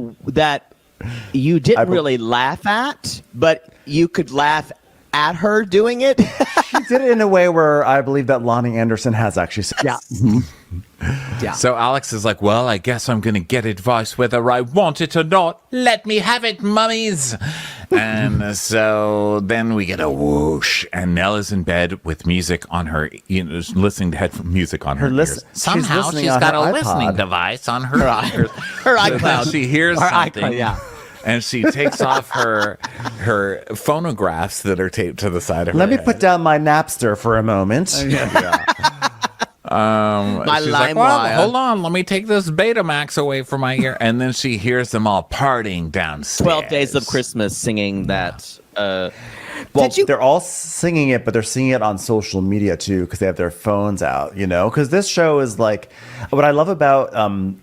you didn't really laugh at, but you could laugh at her doing it.
She did it in a way where I believe that Lonnie Anderson has actually said.
Yeah. Yeah.
So Alex is like, well, I guess I'm going to get advice whether I want it or not. Let me have it, mummies. And so then we get a whoosh, and Nell is in bed with music on her, listening to music on her ears. Somehow she's got a listening device on her ears.
Her iCloud.
She hears something.
iCloud, yeah.
And she takes off her phonographs that are taped to the side of her
Let me
head.
put down my Napster for a moment.
My
She's like, well,
LimeWire.
hold on, let me take this Betamax away from my ear. And then she hears them all partying downstairs.
12 Days of Christmas singing that.
Well, they're all singing it, but they're singing it on social media too because they have their phones out, because this show is like what I love about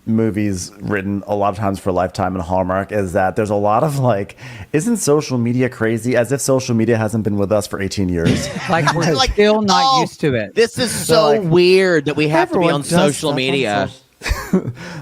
movies written a lot of times for Lifetime and Hallmark is that there's a lot of like, isn't social media crazy? As if social media hasn't been with us for 18 years.
Like we're still not used to it.
This is so weird that we have to be on social media.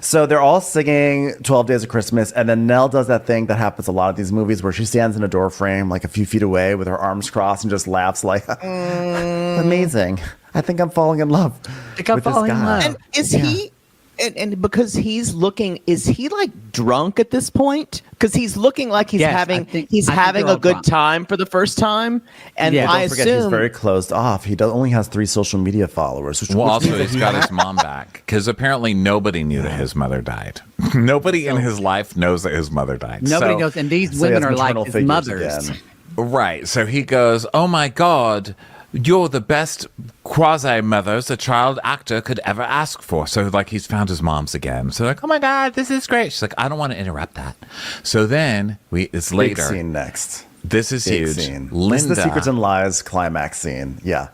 So they're all singing 12 Days of Christmas, and then Nell does that thing that happens a lot of these movies where she stands in a door frame like a few feet away with her arms crossed and just laughs like, amazing. I think I'm falling in love with this guy.
And is he, and because he's looking, is he like drunk at this point? Because he's looking like he's having a good time for the first time. And I
don't forget,
assume
he's very closed off. He only has 3 social media followers. Which
also,
means
he's got his mom back because apparently nobody knew that his mother died. Nobody in his life knows that his mother died.
Nobody knows, and these women are like his mothers.
Again.
Right. So he goes, "Oh my God, you're the best quasi-mothers a child actor could ever ask for." So like he's found his mom's again. So like, "Oh my God, this is great." She's like, "I don't want to interrupt that." So then it's later.
Big scene next.
This is
Big
huge.
Scene.
Linda.
This is the Secrets and Lies climax scene. Yeah.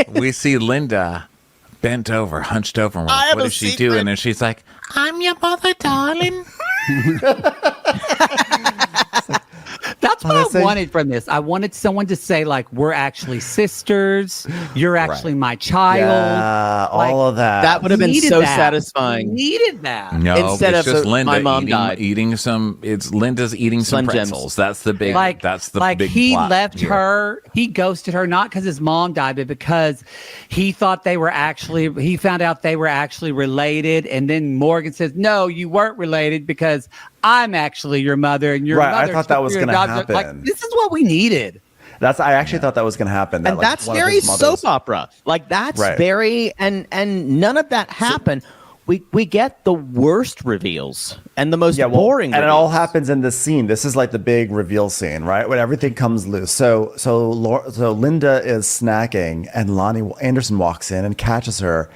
We see Linda bent over, hunched over. And we're like, what is she doing? And she's like, "I'm your mother, darling."
That's what I wanted from this. I wanted someone to say, like, we're actually sisters. You're actually my child.
Yeah, all of that.
that would have been so
that.
satisfying.
Needed that.
No,
Instead
it's
of
just Linda
my mom
eating,
died.
eating some. It's Linda's eating some
Slim Jims.
pretzels. That's the big.
Like,
that's the
like
big.
he
plot
left
here.
her. He ghosted her not because his mom died, but because he thought they were actually. He found out they were actually related, and then Morgan says, "No, you weren't related because I'm actually your mother, and your
Right, I
mother
thought that
took
was
your
gonna
adoption." Like,
happen.
this is what we needed.
I actually thought that was going to happen.
And that's very soap opera. Like that's very and none of that happened. We get the worst reveals and the most boring.
And
reveals.
it all happens in this scene. This is like the big reveal scene, right? When everything comes loose. So Linda is snacking, and Lonnie Anderson walks in and catches her,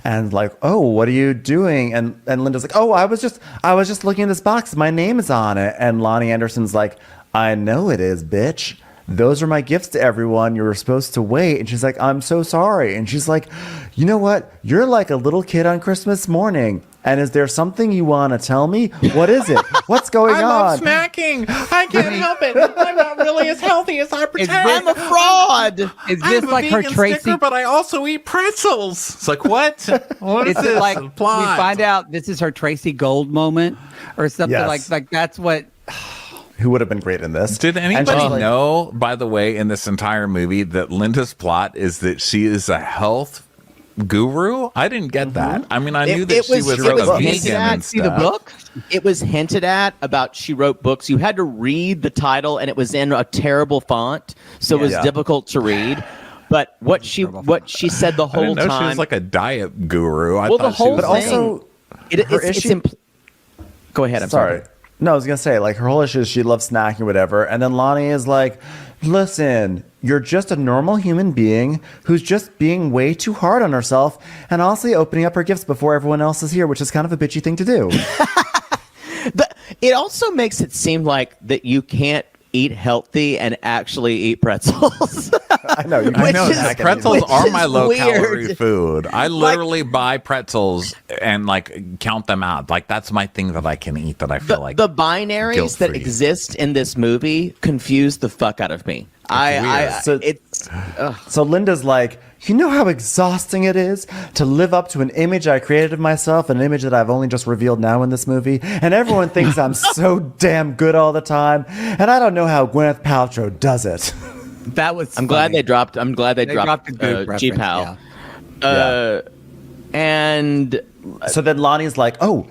and like, "Oh, what are you doing?" And Linda's like, "Oh, I was just looking at this box. My name is on it." And Lonnie Anderson's like, "I know it is, bitch. Those are my gifts to everyone. You were supposed to wait." And she's like, "I'm so sorry." And she's like, "You know what? You're like a little kid on Christmas morning. And is there something you want to tell me? What is it? What's going on?"
I love snacking. I can't help it. I'm not really as healthy as I pretend.
I'm a fraud.
Is this like her Tracy?
Sticker, but I also eat pretzels. It's like, what? What is
It's
this?
like
Plot.
we find out this is her Tracy Gold moment or something like that's what.
Who would have been great in this?
Did anybody know, by the way, in this entire movie, that Linda's plot is that she is a health guru? I didn't get that. I mean, I knew that she was a vegan and stuff.
The book? It was hinted at about she wrote books. You had to read the title, and it was in a terrible font, so it was difficult to read. But what she said the whole
I didn't know
time,
she was like a diet guru. I
well,
thought
the whole
she was
thing.
also,
Go ahead. I'm sorry.
No, I was going to say, like, her whole issue is she loves snacking or whatever. And then Lonnie is like, "Listen, you're just a normal human being who's just being way too hard on herself and honestly opening up her gifts before everyone else is here," which is kind of a bitchy thing to do.
It also makes it seem like that you can't eat healthy and actually eat pretzels.
I know.
I know that pretzels are my low-calorie
weird.
food. I literally buy pretzels and like count them out. Like that's my thing that I can eat. That I feel like
the binaries that
guilt-free.
exist in this movie confuse the fuck out of me.
So Linda's like, "You know how exhausting it is to live up to an image I created of myself, an image that I've only just revealed now in this movie, and everyone thinks I'm so damn good all the time, and I don't know how Gwyneth Paltrow does it."
That was.
I'm glad they dropped. I'm glad they dropped
a good reference,
G-Pal.
yeah.
And
So then Lonnie's like, "Oh,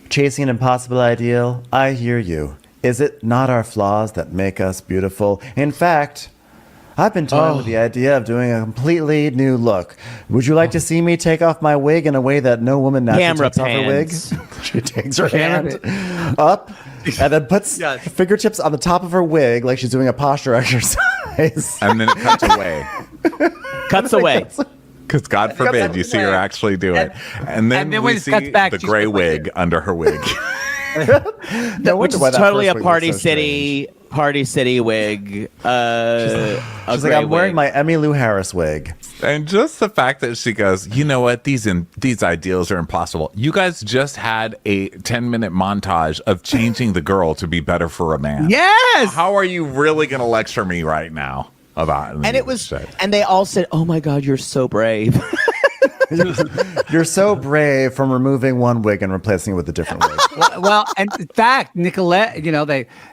chasing an impossible ideal. I hear you. Is it not our flaws that make us beautiful? In fact, I've been toying with the idea of doing a completely new look. Would you like to see me take off my wig in a way that no woman naturally
Camera
takes off her wig?
pans.
She takes her hand up and then puts fingertips on the top of her wig like she's doing a posture exercise.
And then it cuts away.
Cuts away.
Because God forbid you see her actually do it. And then
when
we
it
see
cuts back,
the
she's
gray
just
wig under her wig.
Which is totally a Party City wig.
She's like, I'm wearing my Emmy Lou Harris wig.
And just the fact that she goes, you know what, these ideals are impossible. You guys just had a 10-minute montage of changing the girl to be better for a man.
Yes.
How are you really going to lecture me right now about?
And it was, and they all said, "Oh my God, you're so brave."
You're so brave from removing one wig and replacing it with a different wig.
Well, and in fact, Nicolette,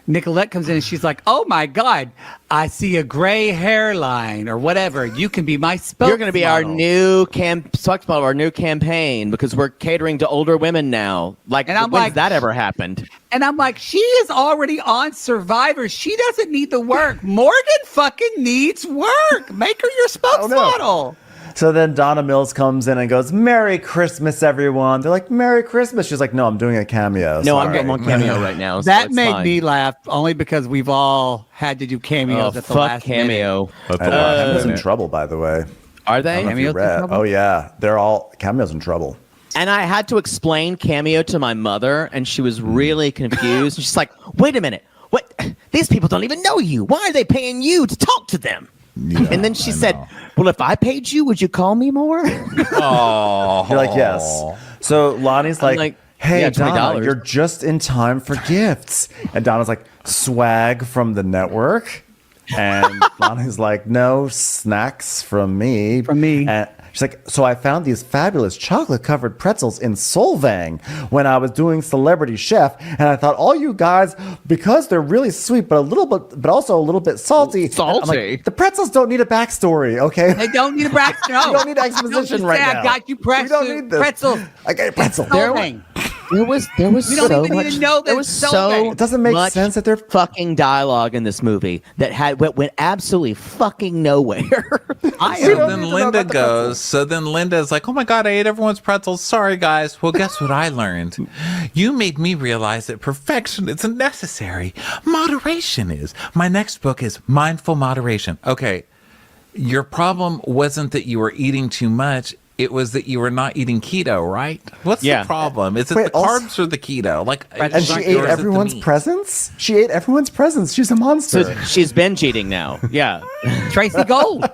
Nicolette comes in and she's like, "Oh my God, I see a gray hairline or whatever. You can be my spokesmodel.
You're going to be our new spokesmodel, our new campaign, because we're catering to older women now. Like,
and I'm
when's
like,
that ever happened?
And I'm like, she is already on Survivor. She doesn't need the work. Morgan fucking needs work. Make her your spokesmodel."
So then Donna Mills comes in and goes, "Merry Christmas, everyone." They're like, "Merry Christmas." She's like, "No, I'm doing a cameo."
No,
Sorry.
I'm on cameo right now. So
That
it's
made
fine.
me laugh only because we've all had to do cameos at the last
cameo.
Cameo's in trouble, by the way.
Are they?
Cameo's in trouble?
Oh yeah, they're all cameos in trouble.
And I had to explain cameo to my mother, and she was really confused. She's like, "Wait a minute, what? These people don't even know you. Why are they paying you to talk to them?"
Yeah,
and then she said, "Well, if I paid you, would you call me more?"
Oh,
You're like, "Yes." So Lonnie's like, "Hey,
yeah,
Donna,
$20.
you're just in time for gifts." And Donna's like, "Swag from the network." And Lonnie's like, "No, snacks from me."
From me.
And she's like, "So I found these fabulous chocolate-covered pretzels in Solvang when I was doing Celebrity Chef, and I thought all you guys, because they're really sweet, but also a little bit salty."
Salty?
I'm like, the pretzels don't need a backstory, okay?
They don't need a backstory.
You don't need exposition right now.
I got you pretzels.
We don't need this.
Pretzels.
I got a pretzel.
There was
We don't
so
even
much.
need to know
There
that
was
it's so
so
bad.
It doesn't make
much
sense that they're
fucking dialogue in this movie that went absolutely fucking nowhere.
So then Linda goes. So then Linda's like, "Oh my God, I ate everyone's pretzels. Sorry, guys." Well, guess what I learned? You made me realize that perfection isn't necessary. Moderation is. My next book is Mindful Moderation. Okay, your problem wasn't that you were eating too much. It was that you were not eating keto, right? What's the problem? Is it the carbs or the keto?
And she ate everyone's presents? She ate everyone's presents. She's a monster.
So she's binge eating now. Yeah.
Tracy Gold.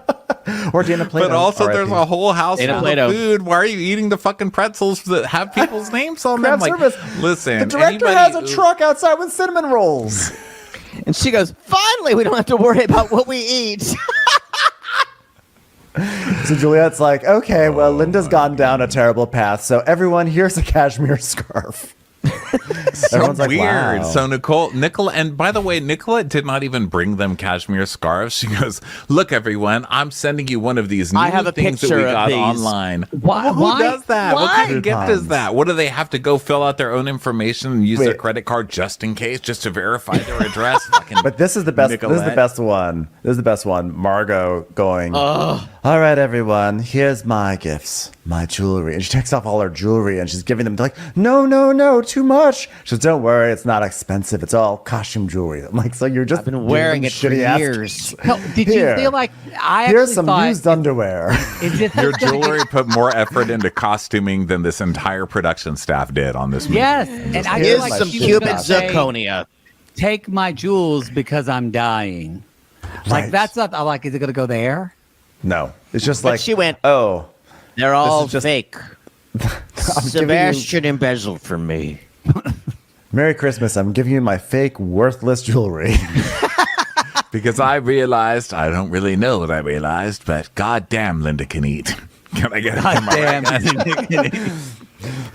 Or Dana Plato.
But also,
R.I.P.
there's a whole house
Dana
full
Plato.
of food. Why are you eating the fucking pretzels that have people's names on them?
Craft service.
Listen,
The director has a truck outside with cinnamon rolls.
And she goes, "Finally, we don't have to worry about what we eat."
So Juliet's like, "Okay, well, Linda's gone down a terrible path. So everyone, here's a cashmere scarf." Everyone's like,
weird.
"Wow."
So Nicola, and by the way, Nicola did not even bring them cashmere scarves. She goes, "Look, everyone, I'm sending you one of these new
I have a
things that
picture
we
of
got
these.
online."
Why?
Who does that? What kind of gift is
Tons.
that? What do they have to go fill out their own information and use their credit card just in case, just to verify their address? Fucking
But this is the best. This is the
Nicolette.
best one. This is the best one. Margot going, "All right, everyone, here's my gifts, my jewelry." And she takes off all her jewelry and she's giving them. They're like, "No, too much." She says, "Don't worry, it's not expensive. It's all costume jewelry." I'm like, "So you're just
I've been wearing it for
shitty ass
years.
gifts."
No, did
Here.
you feel like I
Here's
actually
some
thought
used underwear.
is this
Your jewelry put more effort into costuming than this entire production staff did on this movie.
Yes, and I feel
Here's
like
some
she was
Cuban
gonna say,
zirconia.
"Take my jewels because I'm dying." Like
Right.
that's not. I'm like, is it going to go there?
No, it's just
But
like
she went,
"Oh,
They're all
is just-
fake.
giving you-
Sebastian embezzled from me.
Merry Christmas. I'm giving you my fake, worthless jewelry."
Because I realized, I don't really know what I realized, but goddamn, Linda can eat. Can I get it?
Damn.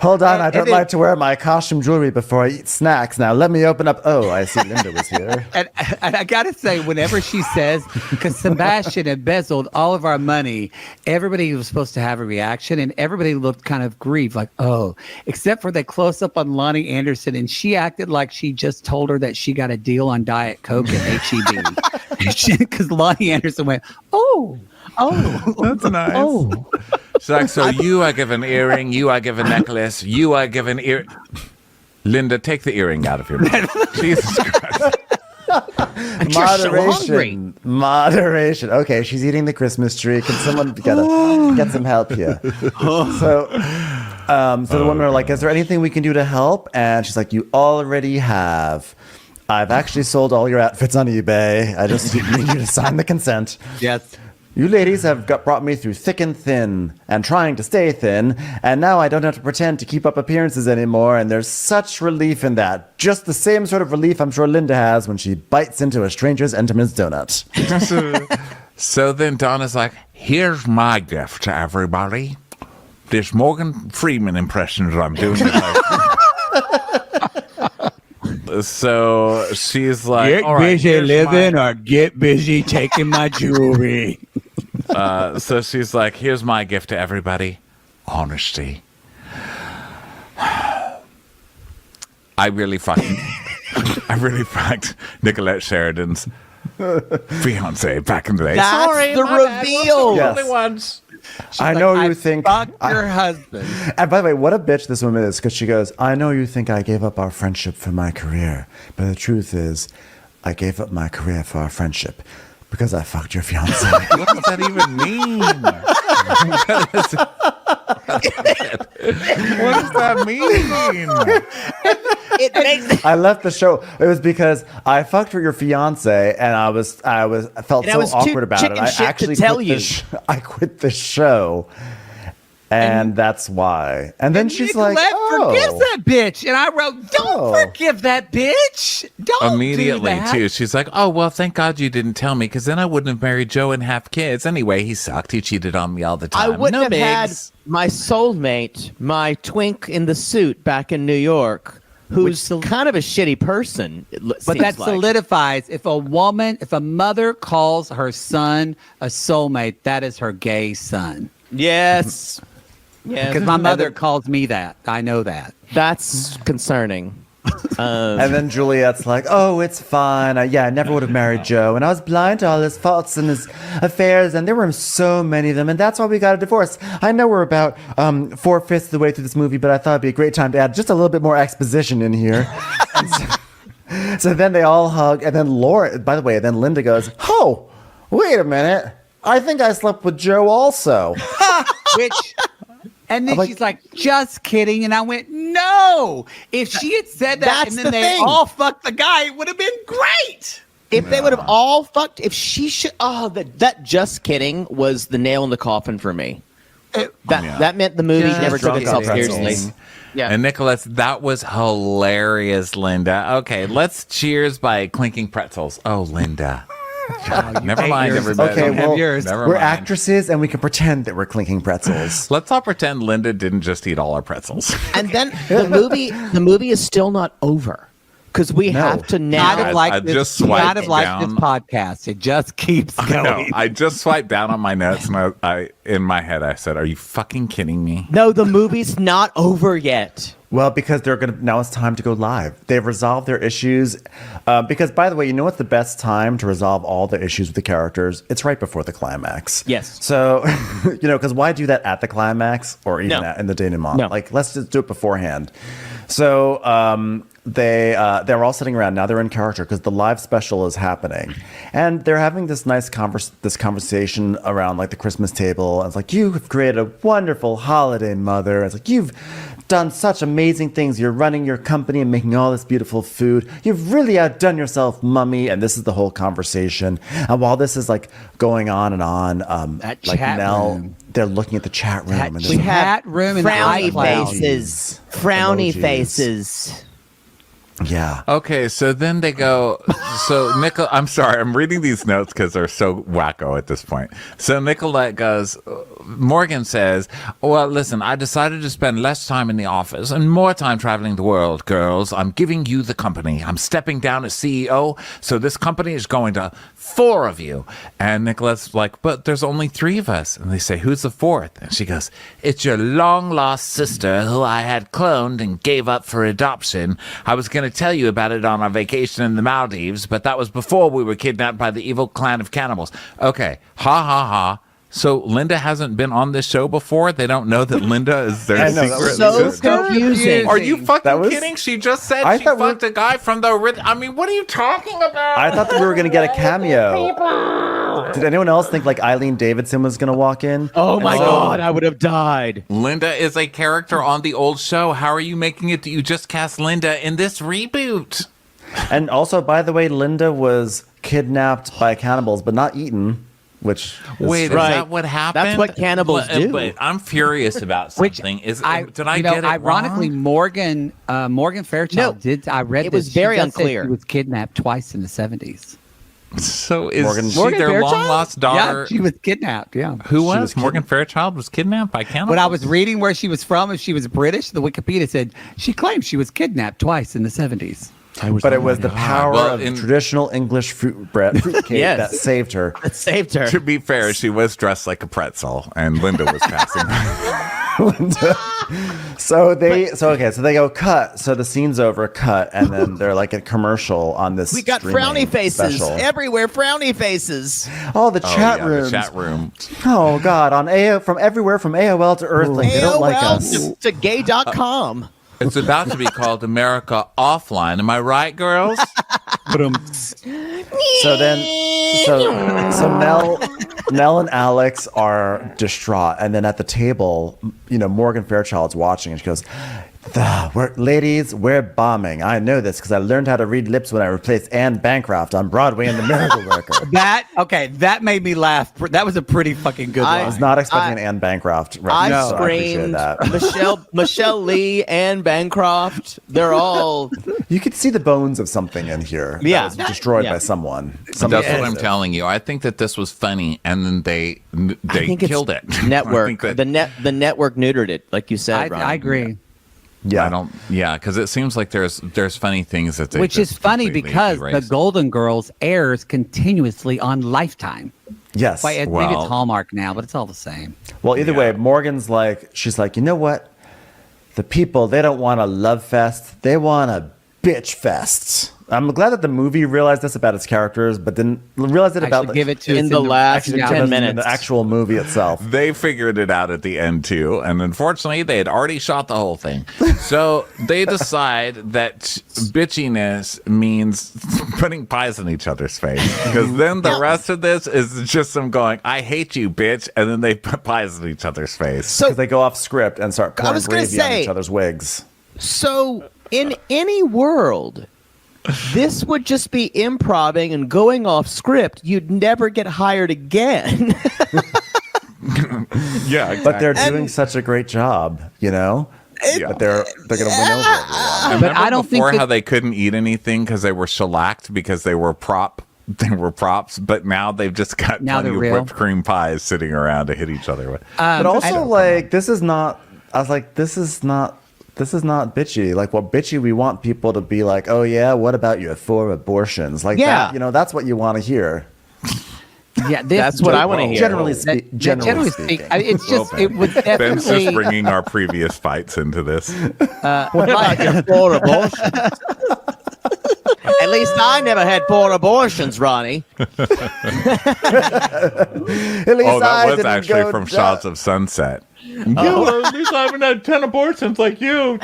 Hold on, I don't like to wear my costume jewelry before I eat snacks. Now let me open up. Oh, I see Linda was here.
And I gotta say, whenever she says, because Sebastian embezzled all of our money, everybody was supposed to have a reaction, and everybody looked kind of grieved, like, oh, except for the close up on Lonnie Anderson, and she acted like she just told her that she got a deal on Diet Coke at HEB, because Lonnie Anderson went, oh,
That's nice.
oh.
She's like, so you are given earring, you are given necklace, you are given ear. Linda, take the earring out of your mouth. Jesus Christ.
Moderation. Moderation. Okay, she's eating the Christmas tree. Can someone get some help here? So the women are like, is there anything we can do to help? And she's like, you already have. I've actually sold all your outfits on eBay. I just need you to sign the consent.
Yes.
You ladies have brought me through thick and thin and trying to stay thin, and now I don't have to pretend to keep up appearances anymore, and there's such relief in that. Just the same sort of relief I'm sure Linda has when she bites into a stranger's Entenmann's donut.
So then Donna's like, here's my gift to everybody. This Morgan Freeman impressions I'm doing tonight. So she's like,
Get
all right,
busy living or get busy taking my jewelry.
So she's like, here's my gift to everybody. Honesty. I really fucked Nicolette Sheridan's fiance back in the day.
That's the reveal.
Yes. I know you think
your husband.
And by the way, what a bitch this woman is, because she goes, I know you think I gave up our friendship for my career, but the truth is I gave up my career for our friendship because I fucked your fiance.
What does that even mean? What does that mean?
It makes
I left the show. It was because I fucked your fiance, and I felt so awkward about it. I actually I quit the show, and that's why. And then she's like,
forgives that bitch. And I wrote, don't forgive that bitch. Don't
Immediately,
do that.
too. She's like, oh, well, thank God you didn't tell me, because then I wouldn't have married Joe and have kids. Anyway, he sucked. He cheated on me all the time.
I wouldn't have had my soulmate, my twink in the suit back in New York, who's kind of a shitty person.
But that solidifies, if a mother calls her son a soulmate, that is her gay son.
Yes. Yeah.
Because my mother calls me that. I know that.
That's concerning.
And then Juliet's like, oh, it's fine. I never would have married Joe. And I was blind to all his faults and his affairs. And there were so many of them. And that's why we got a divorce. I know we're about 4/5 of the way through this movie, but I thought it'd be a great time to add just a little bit more exposition in here. So then they all hug. And then then Linda goes, oh, wait a minute. I think I slept with Joe also.
And then she's like, just kidding. And I went, no. If she had said that and then they all fucked the guy, it would have been great.
If they would have all fucked, if she should, that just kidding was the nail in the coffin for me. That meant the movie never took itself seriously. Yeah.
And Nicholas, that was hilarious, Linda. Okay, let's cheers by clinking pretzels. Oh, Linda. Never mind, everybody.
Okay, well, we're actresses and we can pretend that we're clinking pretzels.
Let's all pretend Linda didn't just eat all our pretzels.
And then the movie is still not over because we have to now.
This podcast. It just keeps going.
I just swiped down on my notes and I in my head I said, "Are you fucking kidding me?"
No, the movie's not over yet.
Well, because now it's time to go live. They've resolved their issues. Because, by the way, you know what's the best time to resolve all the issues with the characters? It's right before the climax.
Yes.
So, because why do that at the climax or even in the denouement?
No.
Like, let's just do it beforehand. So, they're all sitting around. Now they're in character because the live special is happening. And they're having this nice conversation around, like, the Christmas table. And it's like, you have created a wonderful holiday, Mother. It's like, you've done such amazing things. You're running your company and making all this beautiful food. You've really outdone yourself, Mummy. And this is the whole conversation. And while this is like going on and on,
that
like
chat
Nell,
room.
They're looking at the chat room.
Chat room and
frowny
iCloud.
faces. Frowny
Emojis.
faces.
Yeah.
Okay, so then they go. So I'm sorry, I'm reading these notes because they're so wacko at this point. So Nicolette goes. Morgan says, "Well, listen, I decided to spend less time in the office and more time traveling the world, girls. I'm giving you the company. I'm stepping down as CEO, so this company is going to 4 of you." And Nicolette's like, "But there's only 3 of us." And they say, "Who's the 4th?" And she goes, "It's your long-lost sister who I had cloned and gave up for adoption. I was going to tell you about it on our vacation in the Maldives, but that was before we were kidnapped by the evil clan of cannibals." Okay, ha ha ha. So Linda hasn't been on this show before? They don't know that Linda is their secret
so
sister?
confusing.
Are you fucking kidding? She just said she fucked a guy from the... I mean, what are you talking about?
I thought that we were going to get a cameo. Did anyone else think like Eileen Davidson was going to walk in?
Oh my God, I would have died.
Linda is a character on the old show. How are you making it that you just cast Linda in this reboot?
And also, by the way, Linda was kidnapped by cannibals, but not eaten. Which
is that what happened?
That's what cannibals do.
But I'm furious about something. Did I get it
ironically,
wrong?
Morgan Fairchild did. I read
it was
this.
very
She does say
unclear.
She was kidnapped twice in the 70s.
So is she
Morgan
their
Fairchild?
long lost daughter?
Yeah, she was kidnapped. Yeah.
Who was Morgan Fairchild? Was kidnapped by cannibals?
When I was reading where she was from, if she was British, the Wikipedia said she claimed she was kidnapped twice in the 70s.
But it was the power of traditional English fruit cake
Yes.
that saved her.
It saved her.
To be fair, she was dressed like a pretzel, and Linda was passing.
So they go cut. So the scene's over, cut, and then they're like a commercial on this.
We got
streaming
frowny faces
special.
everywhere. Frowny faces.
Oh, the chat
yeah,
rooms.
the chat room.
Oh God, on from everywhere from AOL to Earthling, they don't like us.
to gay.com.
It's about to be called America Offline. Am I right, girls?
So Nell and Alex are distraught, and then at the table, Morgan Fairchild's watching, and she goes, "Ladies, we're bombing. I know this because I learned how to read lips when I replaced Anne Bancroft on Broadway in The Miracle Worker."
That made me laugh. That was a pretty fucking good
I
one.
was not expecting an Anne Bancroft reference.
I
so I appreciate
screamed.
that.
Michelle Lee, Anne Bancroft. They're all.
You could see the bones of something in here.
Yeah.
That was destroyed
Yeah.
by someone.
That's what I'm telling you. I think that this was funny, and then they killed it.
Network. The network neutered it, like you said. Ron.
I agree.
Yeah,
because it seems like there's funny things that they
Which is
just
funny
completely
because the
erased.
Golden Girls airs continuously on Lifetime.
Yes.
Maybe it's Hallmark now, but it's all the same.
Well, either way, Morgan's she's like, you know what? The people, they don't want a love fest. They want a bitch fest. I'm glad that the movie realized this about its characters, but didn't realize it about
give it to
in the last
actually
10 minutes.
in the actual movie itself.
They figured it out at the end too, and unfortunately, they had already shot the whole thing. So they decide that bitchiness means putting pies in each other's face, because then the rest of this is just them going, "I hate you, bitch," and then they put pies in each other's face.
Because they go off script and start pouring
was gonna
gravy on
say-
each other's wigs.
So, in any world, this would just be improvising and going off script. You'd never get hired again.
Yeah,
But they're doing such a great job, But they're going to win over everyone.
Remember
I don't think
before
that-
how they couldn't eat anything because they were shellacked because they were props, but now they've just got
Now
plenty
they're
of
real.
whipped cream pies sitting around to hit each other with.
But also, this is not. I was like, this is not bitchy. Like, well, bitchy, we want people to be like, oh yeah, what about your 4 abortions? Like that, that's what you want to hear.
Yeah,
That's what I want to hear.
Generally speaking.
It's just it would
Ben's
definitely.
just bringing our previous fights into this.
What about your 4 abortions? At least I never had 4 abortions, Ronnie.
At least
That was
didn't
actually
go
from
down.
Shots of Sunset. At least I haven't had 10 abortions like you.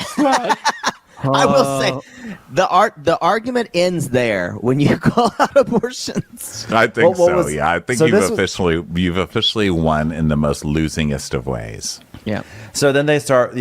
I will say, the argument ends there when you call out abortions.
I think
What
so.
was-
Yeah, I think
so
you've
this was-
officially won in the most losingest of ways.
Yeah.
So then they start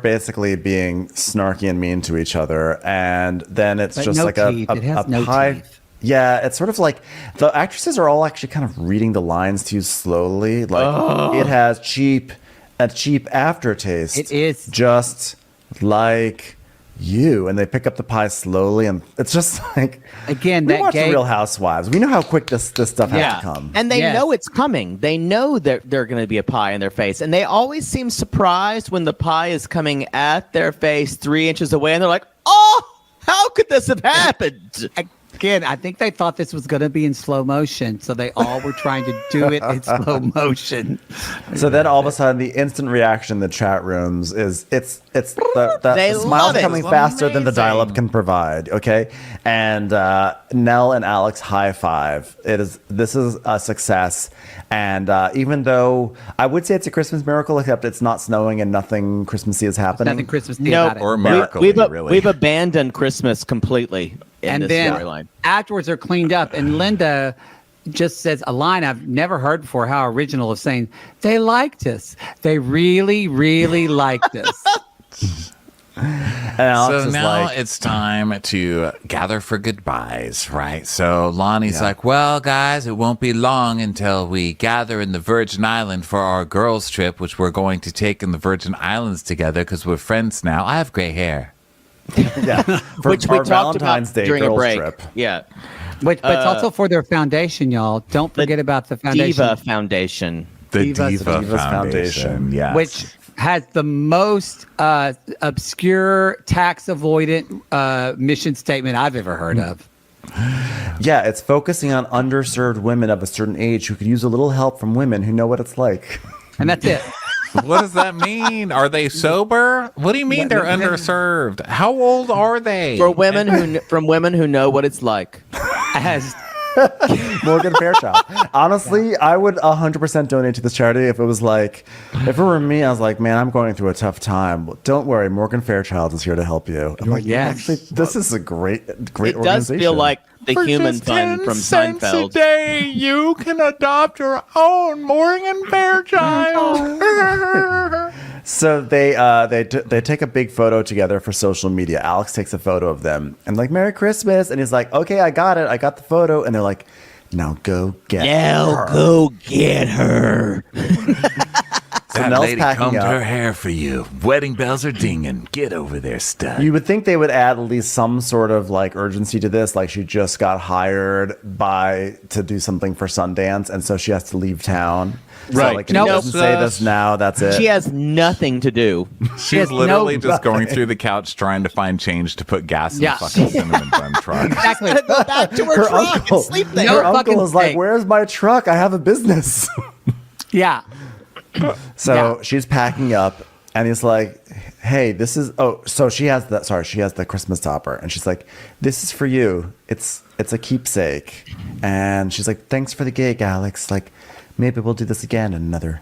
basically being snarky and mean to each other, and then it's
But
just
no
like
teeth.
a
It has no
pie.
teeth.
Yeah, it's sort of like the actresses are all actually kind of reading the lines too slowly. Like it has a cheap aftertaste.
It is.
just like you, and they pick up the pie slowly, and it's just like,
again,
we
that
watch The
gay.
Real Housewives. We know how quick this stuff has to come.
And they
Yes.
know it's coming. They know that they're going to be a pie in their face. And they always seem surprised when the pie is coming at their face 3 inches away. And they're like, oh, how could this have happened?
Again, I think they thought this was going to be in slow motion, so they all were trying to do it in slow motion.
So then all of a sudden, the instant reaction in the chat rooms is it's
They
the smiles
love it.
coming
It's
faster than the
amazing.
dial-up can provide. Okay, and Nell and Alex high five. This is a success, and even though I would say it's a Christmas miracle, except it's not snowing and nothing Christmassy is happening.
Nothing Christmas-y
No,
about it.
Or miracle, really.
We've abandoned Christmas completely in
And
this
then
storyline.
afterwards they're cleaned up, and Linda just says a line I've never heard before, how original, of saying, they liked us. They really, really liked us.
And Alex
So
is
now
like,
it's time to gather for goodbyes, right? So Lonnie's like, well, guys, it won't be long until we gather in the Virgin Island for our girls' trip, which we're going to take in the Virgin Islands together because we're friends now. I have gray hair.
yeah, for
Which we
our
talked
Valentine's
about
Day
during a
girls
break.
trip.
Yeah.
But it's also for their foundation, y'all. Don't forget about the foundation.
Diva Foundation.
The
Divas-
Diva
Divas
Foundation.
Foundation.
Yes.
Which has the most obscure tax avoidant mission statement I've ever heard of.
Yeah, it's focusing on underserved women of a certain age who could use a little help from women who know what it's like.
And that's it.
What does that mean? Are they sober? What do you mean they're underserved? How old are they?
For women who know what it's like.
As
Morgan Fairchild. Honestly, I would 100% donate to this charity if it was like, if it were me, I was like, man, I'm going through a tough time. Well, don't worry, Morgan Fairchild is here to help you. I'm like,
Yes.
actually, this is a great
It does
organization.
feel like the human fund from Seinfeld.
Day, you can adopt your own Morgan Fairchild.
So they take a big photo together for social media. Alex takes a photo of them and like, Merry Christmas, and he's like, okay, I got it, I got the photo, and they're like, now go get her.
Go get her.
So
That
Nell's
lady
packing
combed
up.
her hair for you. Wedding bells are dinging. Get over there, stud.
You would think they would add at least some sort of like urgency to this, like she just got hired to do something for Sundance, and so she has to leave town.
Right.
So, like, if
Nope.
he doesn't say this now, that's it.
She has nothing to do.
She's
has
literally
no-
just going through the couch trying to find change to put gas in
Yeah.
the fucking cinnamon bun truck.
exactly.
Go back to her,
her
truck
uncle,
and sleep there.
No
her
fucking
uncle is like,
thing.
"Where's my truck? I have a business."
Yeah.
So
Yeah.
she's packing up, and he's like, "Hey, this is." Oh, so she has the. Sorry, she has the Christmas topper, and she's like, "This is for you. It's a keepsake." And she's like, "Thanks for the gig, Alex. Like, maybe we'll do this again in another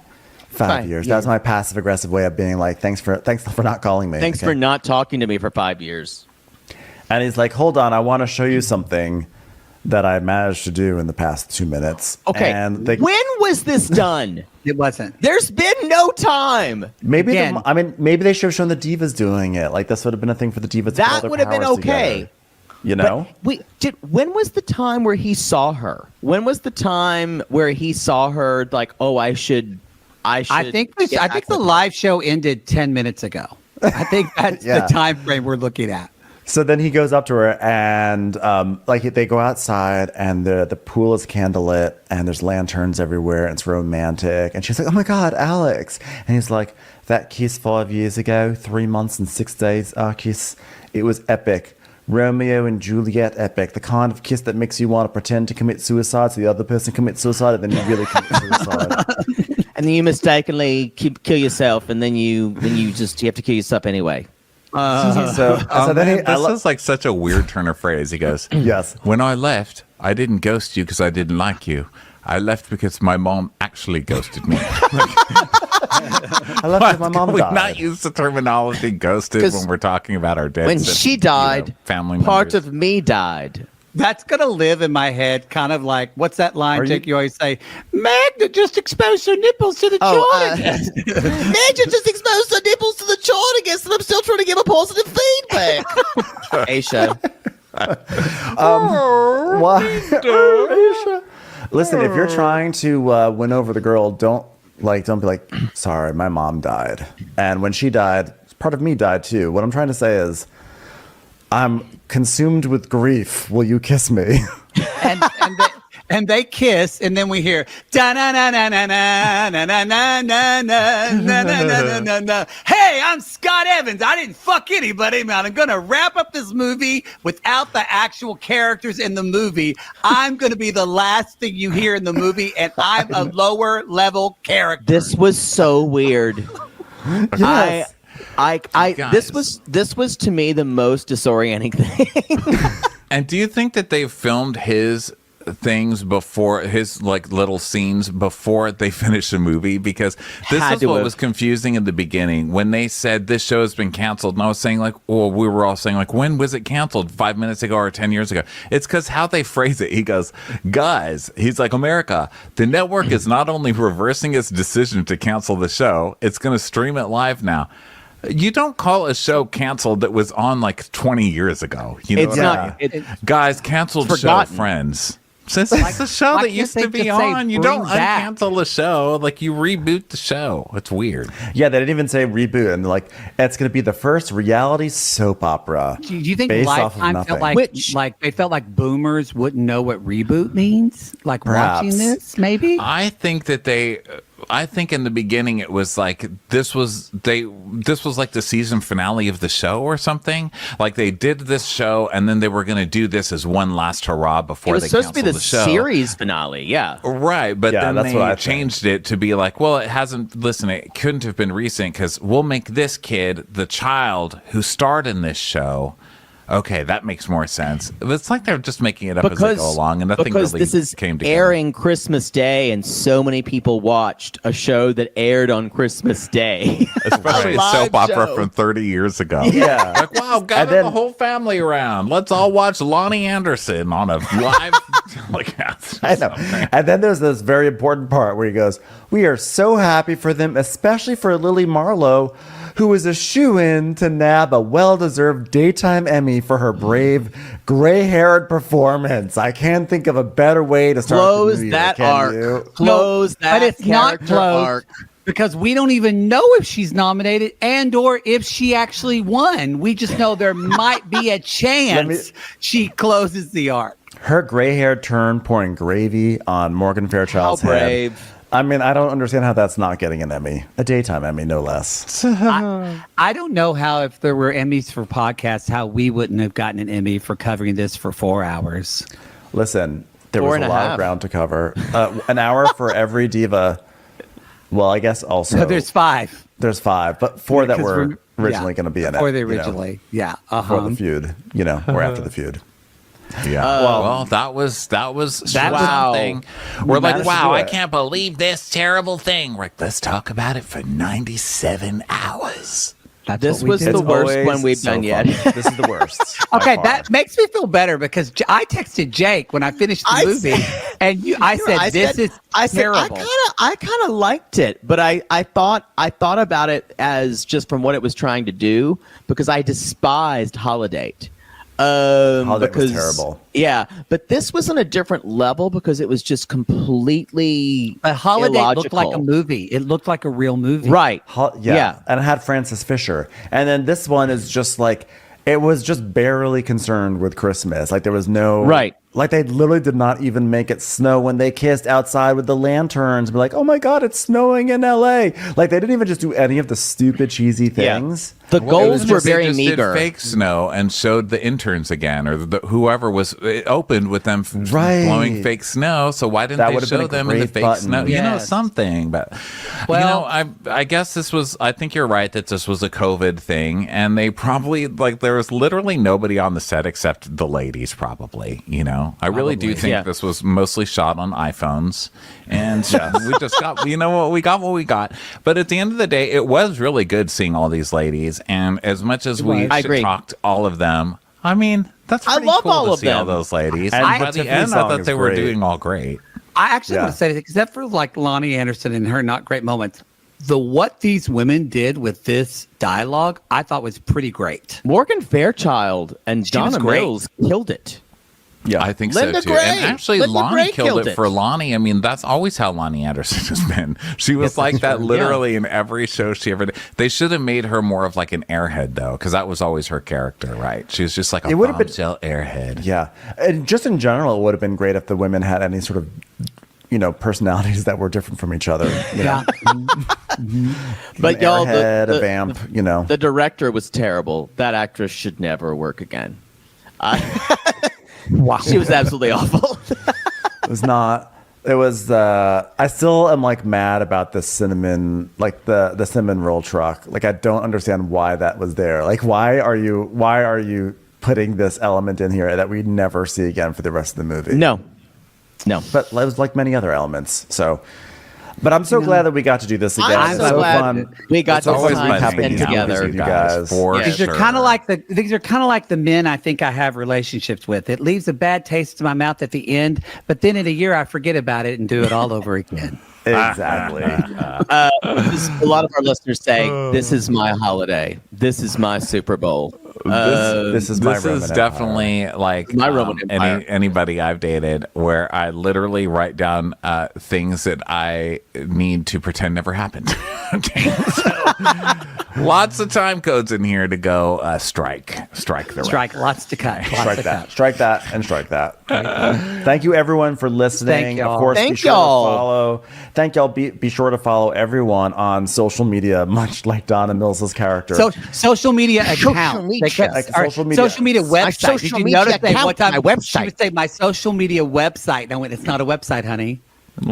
5 years."
yeah.
That's my passive aggressive way of being like, "Thanks for not calling me."
Thanks
okay?
for not talking to me for 5 years.
And he's like, "Hold on, I want to show you something that I managed to do in the past 2 minutes."
Okay.
And they,
When was this done?
It wasn't.
There's been no time.
maybe
Again.
maybe they should have shown the divas doing it. Like this would have been a thing for the divas. to put all
That
their
would have been
powers
okay.
together. You know?
When was the time where he saw her? When was the time where he saw her like, oh, I should
I think
get
I
back
think the
with her?
live show ended 10 minutes ago. I think that's
Yeah.
the time frame we're looking at.
So then he goes up to her and like they go outside and the pool is candlelit and there's lanterns everywhere and it's romantic. And she's like, "Oh my God, Alex." And he's like, "That kiss 5 years ago, 3 months and 6 days, our kiss, it was epic. Romeo and Juliet epic. The kind of kiss that makes you want to pretend to commit suicide so the other person commits suicide and then you really commit suicide."
And then you mistakenly kill yourself, and then you have to kill yourself anyway.
So then
This is like such a weird turn of phrase. He goes,
yes.
"When I left, I didn't ghost you because I didn't like you. I left because my mom actually ghosted me."
I left because my mom
we
died.
not use the terminology ghosted
'Cause
when we're talking about our dead
When
siblings,
she died,
family
part
members.
of me died.
That's going to live in my head, kind of like, what's that line, Jake? You always say, Magda just exposed her nipples to the chart.
Magda just exposed her nipples to the chart against, and I'm still trying to give a positive feedback. Aisha.
Why? Listen, if you're trying to win over the girl, don't be like, "Sorry, my mom died." And when she died, part of me died too. What I'm trying to say is, I'm consumed with grief. Will you kiss me?
And they kiss, and then we hear da na na na na na na na na na na na na na. Hey, I'm Scott Evans. I didn't fuck anybody, man. I'm gonna wrap up this movie without the actual characters in the movie. I'm gonna be the last thing you hear in the movie, and I'm a lower level character.
This was so weird.
Yes.
This was to me the most disorienting thing.
And do you think that they filmed his things before, his like little scenes before they finished the movie? Because this is what was confusing in the beginning when they said this show has been canceled, and I was saying like, well, we were all saying like, when was it canceled? 5 minutes ago or 10 years ago? It's because how they phrase it. He goes, guys, he's like, America, the network is not only reversing its decision to cancel the show, it's going to stream it live now. You don't call a show canceled that was on like 20 years ago. You know
It's not.
guys, canceled show, Friends. It's a show that used to be on. You don't uncancel a show. Like, you reboot the show. It's weird.
Yeah, they didn't even say reboot. And like, it's going to be the first reality soap opera.
Do you think
based
Lifetime
off of
felt like they felt like boomers wouldn't know what reboot means? Like
Perhaps.
watching this, maybe?
I think in the beginning it was like this was like the season finale of the show or something. Like they did this show and then they were going to do this as one last hurrah before they canceled the show.
It was supposed to be the series finale, yeah.
Right, but
Yeah,
then
that's
they
what I
changed it to be like, well, it hasn't. Listen, it couldn't have been recent because we'll make this kid the child who starred in this show. Okay, that makes more sense. It's like they're just making it up as they go along, and nothing really
this is
came together.
airing Christmas Day, and so many people watched a show that aired on Christmas Day.
Especially a soap opera from 30 years ago.
Yeah.
Like, wow, gather the whole family around. Let's all watch Lonnie Anderson on a live.
I know. And then there's this very important part where he goes, we are so happy for them, especially for Lily Marlowe, who is a shoo-in to nab a well-deserved daytime Emmy for her brave, gray-haired performance. I can't think of a better way to start
Close
the movie,
that
can
arc.
you?
Close that
but it's not
character
closed
arc.
because we don't even know if she's nominated and or if she actually won. We just know there might be a chance she closes the arc.
Her gray-haired turn pouring gravy on Morgan Fairchild's
How
head.
brave.
I mean, I don't understand how that's not getting an Emmy. A daytime Emmy, no less.
I don't know how, if there were Emmys for podcasts, how we wouldn't have gotten an Emmy for covering this for 4 hours.
Listen, there
Four
was
and
a
a
lot
half.
of ground to cover. An hour for every diva. Well, I guess also.
So there's 5.
There's 5, but 4 that
'cause
were originally going to be in it.
Before they
you know,
originally,
before the feud, or after the feud.
Yeah. Well, that was something. We're like, wow, I can't believe this terrible thing. We're like, let's talk about it for 97 hours.
This was the worst one we've done yet.
This is the worst.
Okay,
by far.
that makes me feel better because I texted Jake when I finished the movie, and I said, "This is terrible."
I kind of liked it, but I thought about it as just from what it was trying to do because I despised Holiday.
Holiday
because,
was terrible.
Yeah, but this was on a different level because it was just completely
But Holiday
illogical.
looked like a movie. It looked like a real movie.
Right.
Yeah, and it had Frances Fisher. And then this one is just like, it was just barely concerned with Christmas. Like there was no...
Right.
Like they literally did not even make it snow when they kissed outside with the lanterns. Be like, oh my God, it's snowing in LA. Like they didn't even just do any of the stupid, cheesy things.
The goals were very
They just
meager.
did fake snow and showed the interns again, or whoever was. It opened with them blowing fake snow. So why didn't
That
they
would've been
show
a
them in the
great
fake
button.
snow?
Yes.
Something. But I guess this was. I think you're right that this was a COVID thing, and they probably there was literally nobody on the set except the ladies. Probably. I really do think this was mostly shot on iPhones, and we just got. We got what we got. But at the end of the day, it was really good seeing all these ladies. And as much as we talked all of them, I mean, that's pretty
love
cool
all
to
of
see all
them.
those ladies.
And
And by
the
the end, I
song
thought
is
they were
great.
doing all great.
I actually want to say, except for Lonnie Anderson and her not great moments, what these women did with this dialogue, I thought was pretty great.
Morgan Fairchild and
She was
Donna
great.
Mills killed it.
Yeah,
I think
Linda
so too.
Gray.
And actually,
Linda
Lonnie
Gray
killed
killed
it
it.
for Lonnie. I mean, that's always how Lonnie Anderson has been. She was like that literally in every show she ever did. They should have made her more of like an airhead though, because that was always her character, right? She was just like a bombshell airhead.
Yeah, and just in general, it would have been great if the women had any sort of, personalities that were different from each other.
Yeah.
But y'all,
a vamp,
the director was terrible. That actress should never work again.
Wow.
She was absolutely awful.
It was not. It was. I still am like mad about the cinnamon, like the cinnamon roll truck. Like I don't understand why that was there. Like why are you putting this element in here that we never see again for the rest of the movie?
No.
But it was like many other elements. So. But I'm so glad that we got to do this again.
I'm
It's
so
so
glad
fun.
we got
It's
to
always
spend
fun
time together.
with you guys.
For
These
sure.
are kind of like the men I think I have relationships with. It leaves a bad taste in my mouth at the end, but then in a year I forget about it and do it all over again.
Exactly.
A lot of our listeners say, "This is my holiday. This is my Super Bowl."
This is my
This
Roman
is
Empire.
definitely like
My Roman Empire.
anybody I've dated where I literally write down things that I need to pretend never happened. Okay, so, lots of time codes in here to go strike the record.
Strike, lots to cut.
Strike that. Strike that and strike that. Thank you everyone for listening.
Thank y'all.
Of course,
Thank
be sure
y'all.
to follow. Thank y'all. Be sure to follow everyone on social media, much like Donna Mills's character.
So social media account.
Social media.
Social media website.
social
Did you
media
notice that
account,
one time
my website.
she would say my social media website? And I went, it's not a website, honey.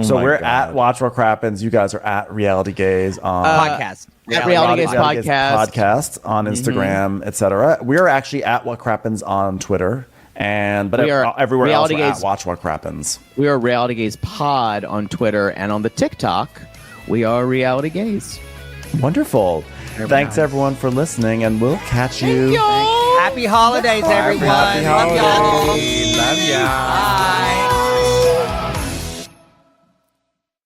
So
my
we're
God.
at Watch What Crappens. You guys are at Reality Gaze on
Podcast.
At Reality Gaze Podcast.
podcast on Instagram, etc. We are actually at What Crappens on Twitter, but
We are
everywhere else
Reality
we're at
Gaze.
Watch What Crappens.
We are Reality Gaze Pod on Twitter, and on the TikTok, we are Reality Gaze.
Wonderful. Thanks everyone for listening, and we'll catch you.
Happy holidays, everyone.
Happy
Love y'all.
holidays.
Love ya.
Bye.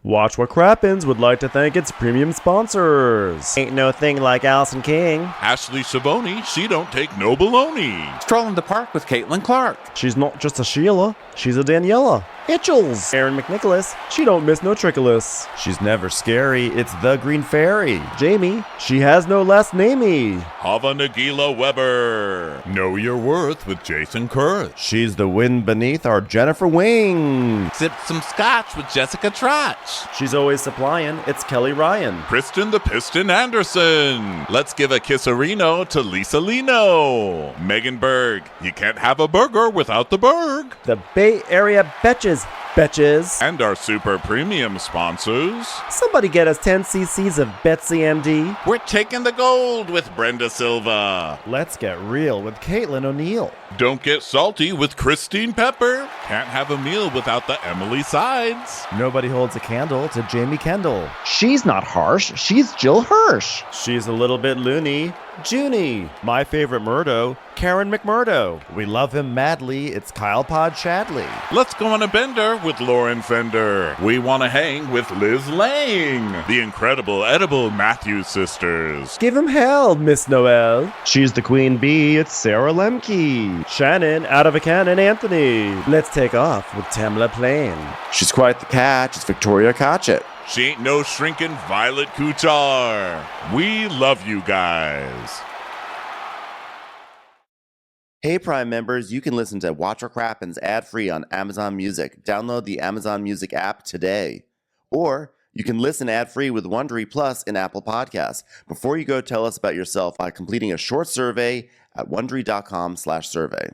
Watch What Crappens would like to thank its premium sponsors. Ain't no thing like Allison King.
Ashley Savoni, she don't take no baloney.
Stroll in the park with Caitlin Clark.
She's not just a Sheila, she's a Daniela. Hitchels. Aaron McNicholas, she don't miss no trickolas.
She's never scary, it's the Green Fairy.
Jamie, she has no last namey.
Hava Nagila Weber. Know your worth with Jason Kurth.
She's the wind beneath our Jennifer Wing.
Sip some scotch with Jessica Trotch.
She's always supplying, it's Kelly Ryan.
Kristen the Piston Anderson. Let's give a kisserino to Lisa Lino. Megan Berg. You can't have a burger without the Berg.
The Bay Area Betches, Betches.
And our super premium sponsors.
Somebody get us 10 cc's of Betsy MD.
We're taking the gold with Brenda Silva.
Let's get real with Caitlin O'Neill.
Don't get salty with Christine Pepper. Can't have a meal without the Emily Sides.
Nobody holds a candle to Jamie Kendall.
She's not harsh, she's Jill Hirsch.
She's a little bit loony. Junie. My favorite Murdo, Karen McMurdo.
We love him madly, it's Kyle Pod Shadley.
Let's go on a bender with Lauren Fender. We want to hang with Liz Lang. The incredible edible Matthews sisters.
Give him hell, Miss Noel. She's the queen bee, it's Sarah Lemke. Shannon, out of a cannon, Anthony. Let's take off with Tamla Plain.
She's quite the catch, it's Victoria Cotchett.
She ain't no shrinking Violet Kuchar. We love you guys.
Hey Prime members, you can listen to Watch What Crappens ad-free on Amazon Music. Download the Amazon Music app today. Or you can listen ad-free with Wondery Plus in Apple Podcasts. Before you go, tell us about yourself by completing a short survey at Wondery.com/survey.